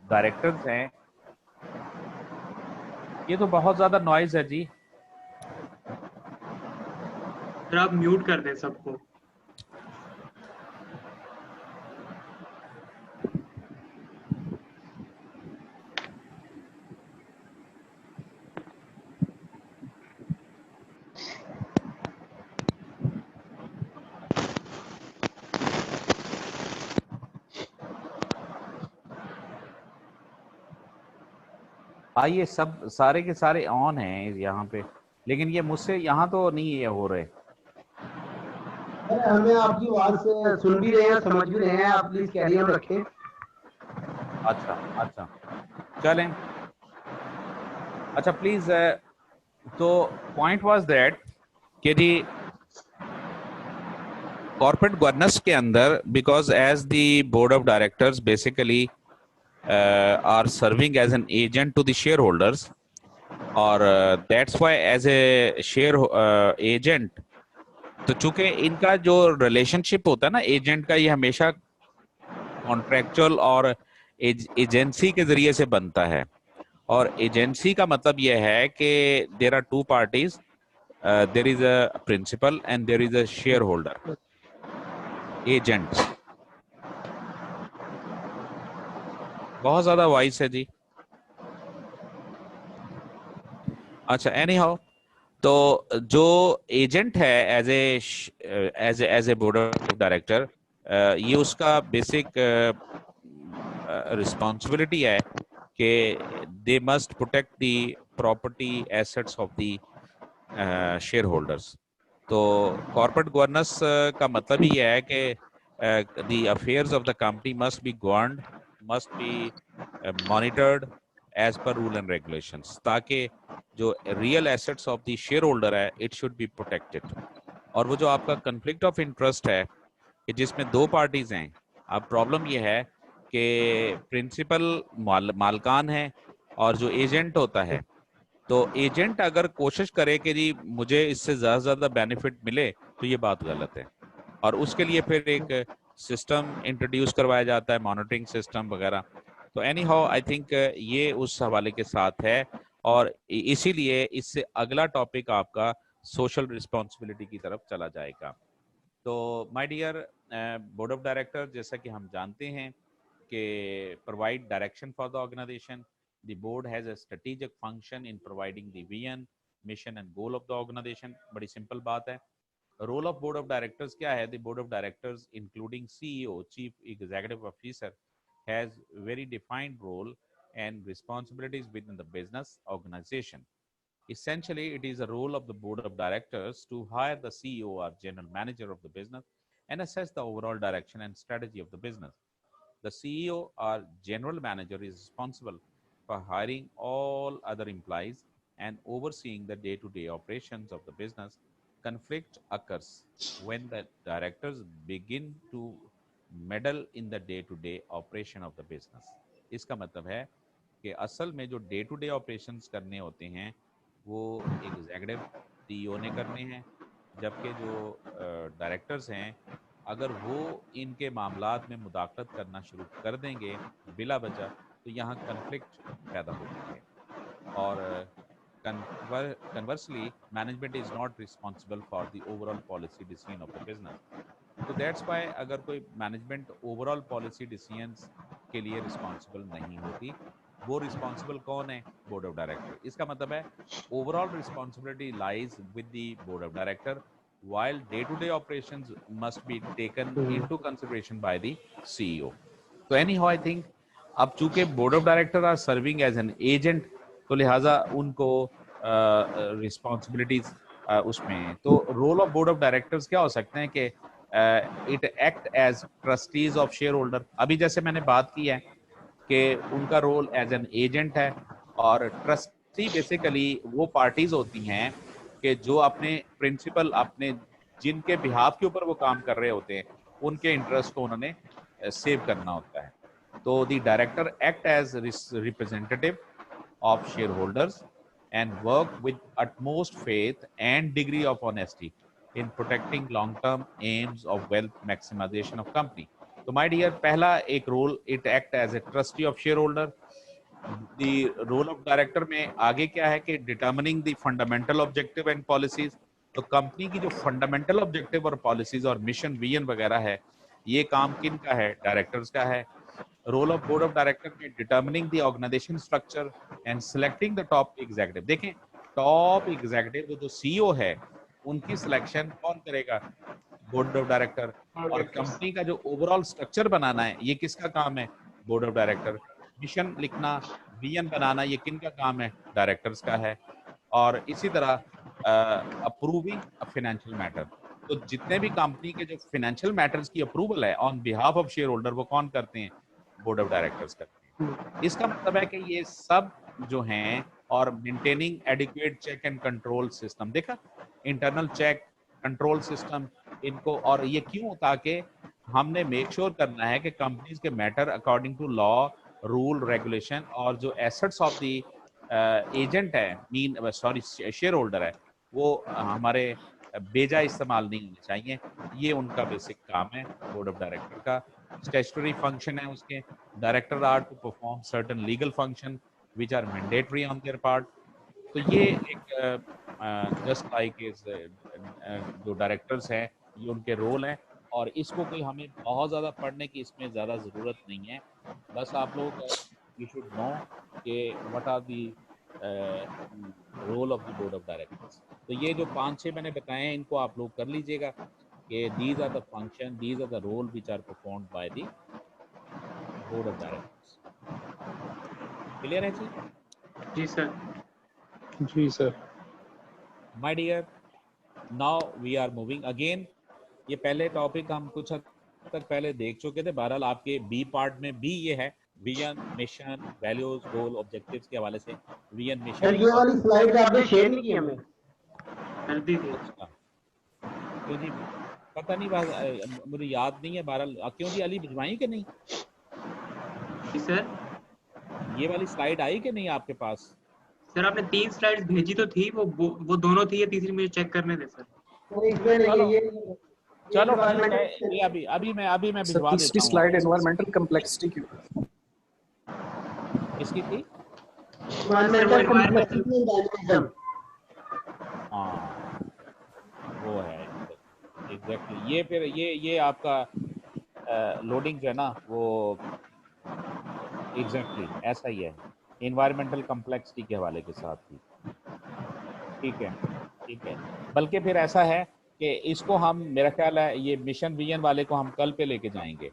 डायरेक्टर्स हैं, ये तो बहुत ज्यादा नॉइज है जी। सर आप म्यूट कर दें सबको। ये सब सारे के सारे ऑन हैं यहाँ पे, लेकिन ये मुझसे यहाँ तो नहीं ये हो रहे। अरे हमें आपकी आवाज से सुन भी रहे हैं, समझ भी रहे हैं, आप प्लीज कैरी ऑन रखें। अच्छा अच्छा, चलें। अच्छा प्लीज, तो पॉइंट वाज दैट कि जी कॉर्पोरेट गवर्नेंस के अंदर, because as the board of directors basically are serving as an agent to the share holders, और that's why as a share agent, तो चूंकि इनका जो रिलेशनशिप होता है ना एजेंट का, ये हमेशा कॉन्ट्रेक्चुअल और एजेंसी के जरिए से बनता है। और एजेंसी का मतलब यह है कि there are two parties, there is a principal and there is a shareholder agent. बहुत ज्यादा वॉइस है जी। अच्छा, एनी हाउ, तो जो एजेंट है as a board of director, ये उसका बेसिक रिस्पॉन्सिबिलिटी है कि they must protect the property assets of the share holders. तो कॉर्पोरेट गवर्नेंस का मतलब ही है कि the affairs of the company must be governed, must be monitored as per rule and regulations, ताकि जो real assets of the shareholder है it should be protected. और वो जो आपका कन्फ्लिक्ट ऑफ इंटरेस्ट है कि जिसमें दो पार्टीज हैं, अब प्रॉब्लम ये है कि प्रिंसिपल मालकान है और जो एजेंट होता है, तो एजेंट अगर कोशिश करे कि जी मुझे इससे ज्यादा से ज्यादा बेनिफिट मिले, तो ये बात गलत है। और उसके लिए फिर एक सिस्टम इंट्रोड्यूस करवाया जाता है, मॉनिटरिंग सिस्टम वगैरह। तो एनी हाउ आई थिंक ये उस हवाले के साथ है, और इसीलिए इससे अगला टॉपिक आपका सोशल रिस्पॉन्सिबिलिटी की तरफ चला जाएगा। तो my dear board of director, जैसा कि हम जानते हैं provide direction for the organization. The board has a strategic function in providing the vision, mission and goal of the organization. बड़ी simple बात है. Role of board of directors क्या है? The board of directors, including CEO, chief executive officer, has very defined role and responsibilities within the business organization. Essentially, it is a role of the board of directors to hire the CEO or general manager of the business and assess the overall direction and strategy of the business. The CEO or general manager is responsible for hiring all other employees and overseeing the day-to-day operations of the business. Conflict occurs when the directors begin to meddle in the day-to-day operation of the business. इसका मतलब है कि असल में जो day to day operations करने होते हैं वो एग्जीक्यूटिव सीईओ ने करने हैं, जबकि जो डायरेक्टर्स हैं अगर वो इनके मामलात में मुदाखलत करना शुरू कर देंगे बिला वजह तो यहाँ कन्फ्लिक्ट पैदा होती है. और conversely, management is not responsible for the overall policy decision of the business. So that's why अगर कोई management overall policy decisions के लिए responsible नहीं होती, वो responsible कौन है? Board of Director. इसका मतलब है overall responsibility lies with the Board of Director, while day-to-day operations must be taken into consideration by the CEO. So anyhow, I think अब चूंकि Board of Director are serving as an agent, तो लिहाजा उनको responsibilities उसमें तो role of board of directors क्या हो सकते हैं कि it act as trustees of shareholder. अभी जैसे मैंने बात की है कि उनका रोल एज एन एजेंट है और ट्रस्टी बेसिकली वो पार्टीज होती हैं कि जो अपने प्रिंसिपल अपने जिनके बिहाफ के ऊपर वो काम कर रहे होते हैं उनके इंटरेस्ट को उन्होंने सेव करना होता है. तो the director act as representative of shareholders and work with utmost faith and degree of honesty in protecting long-term aims of wealth maximization of company. So my dear, पहला एक role it act as a trustee of shareholder. The role of director में आगे क्या है कि determining the fundamental objective and policies. तो company की जो फंडामेंटल ऑब्जेक्टिव और पॉलिसीज और मिशन विजन वगैरह है ये काम किन का है? डायरेक्टर्स का है. Role of board of director में determining the organization structure and selecting the top executive. देखें टॉप एग्जीक्यूटिव वो जो सीईओ है उनकी सिलेक्शन कौन करेगा? Board of director. और कंपनी का जो ओवरऑल स्ट्रक्चर बनाना है ये किसका काम है? Board of director. मिशन लिखना, विजन बनाना ये किन का काम है? डायरेक्टर्स का है. और इसी तरह अप्रूविंग फाइनेंशियल मैटर. तो जितने भी कंपनी के जो फाइनेंशियल मैटर्स की अप्रूवल है on behalf of share holder वो कौन करते हैं? बोर्ड ऑफ डायरेक्टर्स करते हैं. इसका मतलब है कि ये सब जो हैं और maintaining adequate check and control system. देखा इंटरनल चेक कंट्रोल सिस्टम इनको. और ये क्यों? ताकि हमने मेक श्योर करना है कि कंपनीज के matter according to law rule regulation और जो एसेट्स ऑफ द एजेंट है मीन सॉरी शेयर होल्डर है वो हमारे बेजा इस्तेमाल नहीं होने चाहिए. ये उनका बेसिक काम है बोर्ड ऑफ डायरेक्टर का. स्टैट्यूटरी फंक्शन है उसके. Director are to perform certain legal function which are mandatory on their part. तो ये एक जस्ट लाइक इज जो डायरेक्टर्स हैं ये उनके रोल हैं और इसको कोई हमें बहुत ज़्यादा पढ़ने की इसमें ज़्यादा ज़रूरत नहीं है. बस आप लोग यू शुड नो कि what are the role of the board of directors. तो ये जो 5-6 मैंने बताए हैं इनको आप लोग कर लीजिएगा कि these are the function, these are the role which are performed by the board of directors. Clear है जी? जी सर. जी sir. My dear, now we are moving again. ये पहले टॉपिक हम कुछ हद तक पहले देख चुके थे. बहरहाल आपके बी पार्ट में भी ये है विजन, मिशन, वैल्यूज, गोल, ऑब्जेक्टिव्स के हवाले से. विजन, मिशन, ये वाली स्लाइड आपने शेयर नहीं की हमें. कर दी थी. क्यों जी? पता नहीं बात मुझे याद नहीं है. बहरहाल क्यों जी अली भिजवाई कि नहीं? जी सर. ये वाली स्लाइड आई कि नहीं आपके पास? सर आपने 3 स्लाइड्स भेजी तो थी वो दोनों थी. ये तीसरी मुझे चेक करने दे सर. चलो ये अभी मैं भिजवा देता हूं. स्लाइड एनवायरमेंटल कॉम्प्लेक्सिटी की किसकी थी? Environmental complexity. हाँ वो है एग्जैक्टली. ये फिर ये आपका लोडिंग जो है ना वो एग्जैक्टली ऐसा ही है, इन्वायरमेंटल कम्प्लेक्सिटी के हवाले के साथ ही। ठीक है, ठीक है। बल्कि फिर ऐसा है कि इसको हम, मेरा ख्याल है ये मिशन विजन वाले को हम कल पे लेके जाएंगे।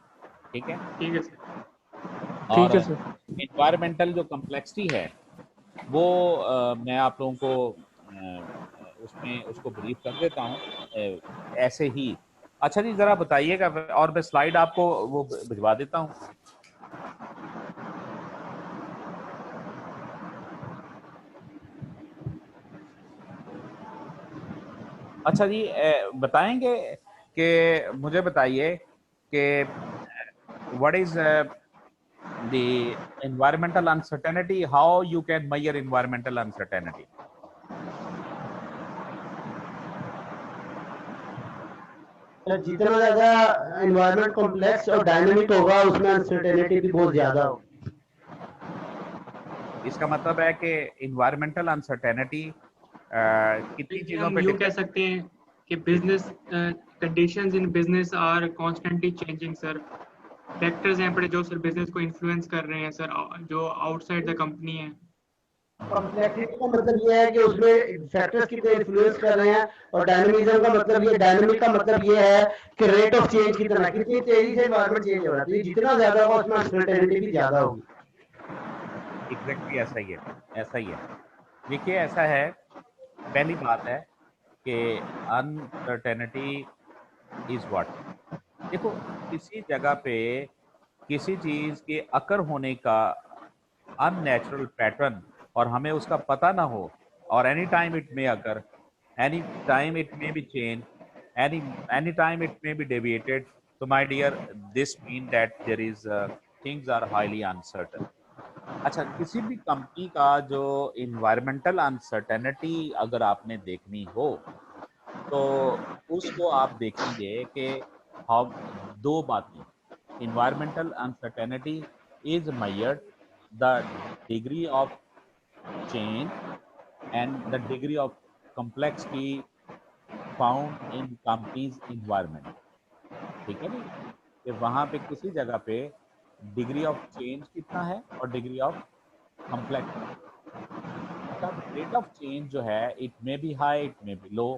ठीक है, ठीक है सर। और ठीक है सर। इन्वायरमेंटल जो कम्प्लेक्सिटी है वो मैं आप लोगों को उसमें उसको ब्रीफ कर देता हूँ ऐसे ही। अच्छा जी, जरा बताइएगा, और मैं स्लाइड आपको वो भिजवा देता हूँ। अच्छा जी, बताएंगे कि मुझे बताइए कि what is the environmental uncertainty, how you can measure environmental uncertainty? जितना ज्यादा एनवायरनमेंट कॉम्प्लेक्स और डायनामिक होगा उसमें अनसर्टेनिटी भी बहुत ज्यादा होगी। इसका मतलब है कि environmental uncertainty कितनी देखिए, चीजों हम पे यूँ कह डिपेंड। सकते हैं कि business conditions in business are constantly changing sir. Factors हैं बड़े जो सर बिजनेस को इन्फ्लुएंस कर रहे हैं सर, जो आउटसाइड द कंपनी है। कॉम्प्लेक्सिटी का मतलब ये है कि उसमें फैक्टर्स कितने इन्फ्लुएंस कर रहे हैं, और डायनामिज्म का मतलब ये, डायनामिक का मतलब ये है कि रेट ऑफ चेंज कितना, कितनी तेजी से एनवायरनमेंट चेंज हो रहा है। तो ये जितना ज्यादा होगा उसमें अनसर्टेनिटी भी ज्यादा होगी। एग्जैक्टली ऐसा ही है, ऐसा ही है। देखिए ऐसा है, पहली बात है कि अनसर्टेनिटी इज व्हाट। देखो, किसी जगह पे किसी चीज के अकर होने का अननेचुरल पैटर्न और हमें उसका पता ना हो, और any time it may occur, any time it may be change, any any time it may be deviated, तो my dear this mean that there is things are highly uncertain. अच्छा, किसी भी कंपनी का जो इन्वायरमेंटल अनसर्टेनिटी अगर आपने देखनी हो तो उसको आप देखेंगे कि हम दो बातें, environmental uncertainty is measured the degree of change and the degree of complexity found in company's environment। ठीक है जी, कि वहां पे किसी जगह पे डिग्री ऑफ चेंज कितना है और डिग्री ऑफ कम्प्लेक्सिटी। अच्छा, रेट ऑफ चेंज जो है it may be high, it may be low,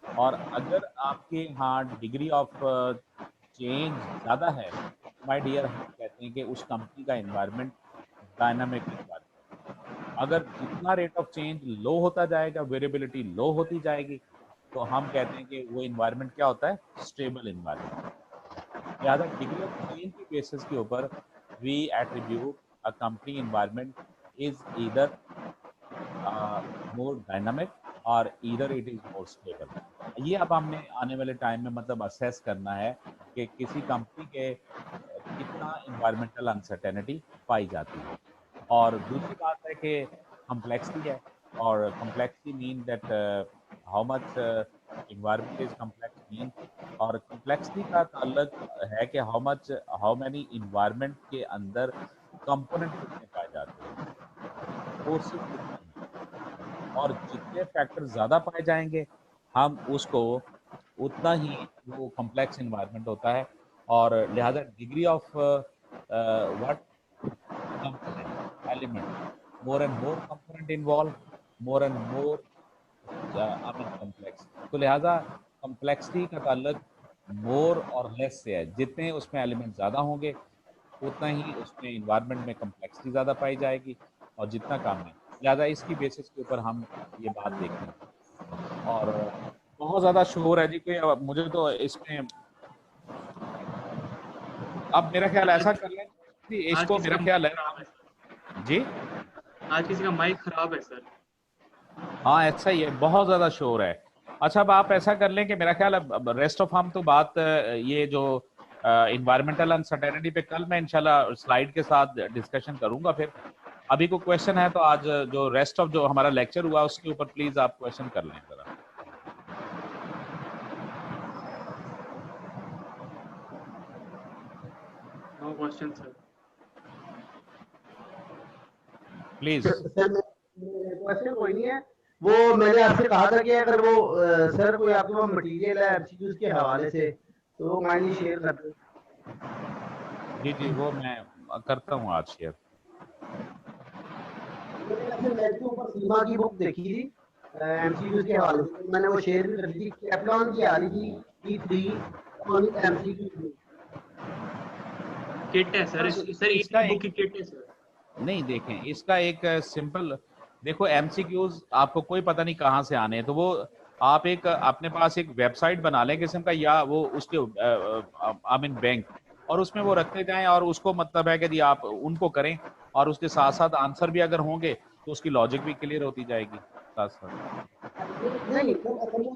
और अगर आपके यहाँ डिग्री ऑफ चेंज ज़्यादा है, माय डियर हम कहते हैं कि उस कंपनी का एनवायरनमेंट डायनामिक एनवायरनमेंट। अगर जितना रेट ऑफ चेंज लो होता जाएगा, वेरिएबिलिटी लो होती जाएगी, तो हम कहते हैं कि वो एनवायरनमेंट क्या होता है, स्टेबल एनवायरनमेंट। लिहाजा डिग्री ऑफ चेंज की बेसिस के ऊपर we attribute a company environment is either more dynamic और either it is more stable. ये अब हमने आने वाले टाइम में मतलब असेस करना है कि किसी कंपनी के कितना इन्वायरमेंटल अनसर्टेनिटी पाई जाती है। और दूसरी बात है कि कम्प्लेक्सिटी है, और complexity mean that how much environment is complex mean, और कम्प्लेक्सिटी का ताल्लुक है कि हाउ मैनी इन्वायरमेंट के अंदर कंपोनेंट कितने पाए जाते हैं, फोर्सेस कितनी हैं, और जितने फैक्टर ज़्यादा पाए जाएंगे हम उसको उतना ही वो कॉम्प्लेक्स इन्वायरमेंट होता है। और लिहाजा degree of what component element, more and more component involve, more and more I mean complex. तो लिहाजा कॉम्प्लेक्सिटी का ताल्लुक मोर और लेस से है, जितने उसमें एलिमेंट ज़्यादा होंगे उतना ही उसमें इन्वायरमेंट में कॉम्प्लेक्सिटी ज़्यादा पाई जाएगी, और जितना कम है, लिहाजा इसकी बेसिस के ऊपर हम ये बात देखेंगे। और बहुत ज़्यादा शोर है जी, कोई मुझे तो इसमें अब मेरा ख्याल ऐसा कर लें कि आज इसको, किसी मेरा का ख्याल माइक है खराब है सर। जी, आज किसी का माइक खराब है सर। हाँ ऐसा ही है, बहुत ज़्यादा शोर है। अच्छा, अब आप ऐसा कर लें कि मेरा ख्याल है रेस्ट ऑफ हम तो बात ये जो इन्वायरमेंटल अनसर्टेनिटी पे कल मैं इंशाल्लाह स्लाइड के साथ डिस्कशन करूंगा। फिर अभी को क्वेश्चन है तो आज जो रेस्ट ऑफ जो हमारा लेक्चर हुआ उसके ऊपर प्लीज आप क्वेश्चन कर लें जरा no question sir. Please. Sir question कोई नहीं है, वो मैंने आपसे कहा था कि अगर वो सर कोई आपके पास मटेरियल है एमसीक्यूज के हवाले से तो वो काइंडली शेयर कर दें। जी जी, वो मैं करता हूँ आज शेयर। मैंने इसके ऊपर सीमा की बुक देखी थी एमसीक्यूज के हवाले से, मैंने वो शेयर भी कर दी थी। कैप्लॉन की आ रही थी E3 ऑन एमसीक्यू। किट है सर, सर इसका इसकी बुक की किट है सर। नहीं, देखें इसका एक सिंपल, देखो एमसीक्यूज आपको कोई पता नहीं कहाँ से आने हैं, तो वो आप एक अपने पास एक वेबसाइट बना लें किस्म का, या वो उसके आई मीन बैंक, और उसमें वो रखते जाएं, और उसको मतलब है कि जी आप उनको करें, और उसके साथ साथ आंसर भी अगर होंगे तो उसकी लॉजिक भी क्लियर होती जाएगी साथ साथ। नहीं तो असल में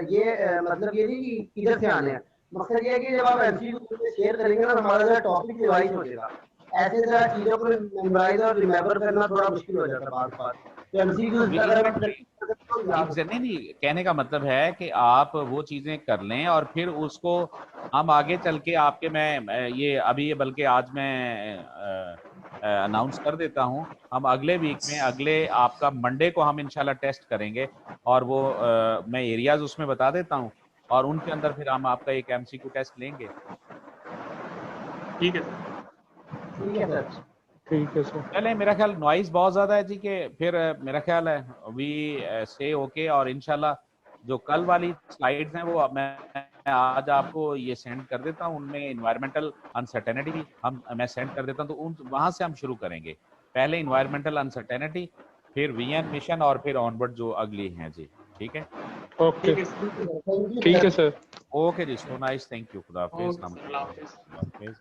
ये मतलब ये नहीं कि किधर से आने हैं, मकसद ये है कि जब आप एमसीक्यू शेयर करेंगे ना, हमारा जो टॉपिक रिवाइज हो जाएगा। ऐसे तरह चीजों को मेमोराइज और रिमेम्बर करना थोड़ा मुश्किल हो जाता है बार बार। तो एमसीक्यू अगर आप नहीं, कहने का मतलब है कि आप वो चीजें कर लें, और फिर उसको हम आगे चल के आपके, मैं ये अभी ये बल्कि आज मैं अनाउंस कर देता हूं, हम अगले वीक में, अगले आपका मंडे को हम इंशाल्लाह टेस्ट करेंगे, और वो मैं एरियाज उसमें बता देता हूं, और उनके अंदर फिर हम आपका एक एमसीक्यू टेस्ट लेंगे। ठीक है सर। ठीक है सर। ठीक है सर। चले, मेरा ख्याल नॉइज बहुत ज्यादा है जी, के फिर मेरा ख्याल है वी से ओके, और इंशाल्लाह जो कल वाली स्लाइड्स हैं वो मैं आज आपको ये सेंड कर देता हूँ, उनमें इन्वायरमेंटल अनसर्टेनिटी भी मैं सेंड कर देता हूँ, तो उन वहां से हम शुरू करेंगे। पहले इन्वायरमेंटल अनसर्टेनिटी, फिर वीएन मिशन, और फिर ऑनवर्ड जो अगली हैं जी। ठीक है, ओके, ठीक है सर। ठीक है सर। ओके जी, सो नाइस, थैंक यू, खुदा हाफिज। ओके सर, अल्लाह हाफिज़। खुदा हाफिज।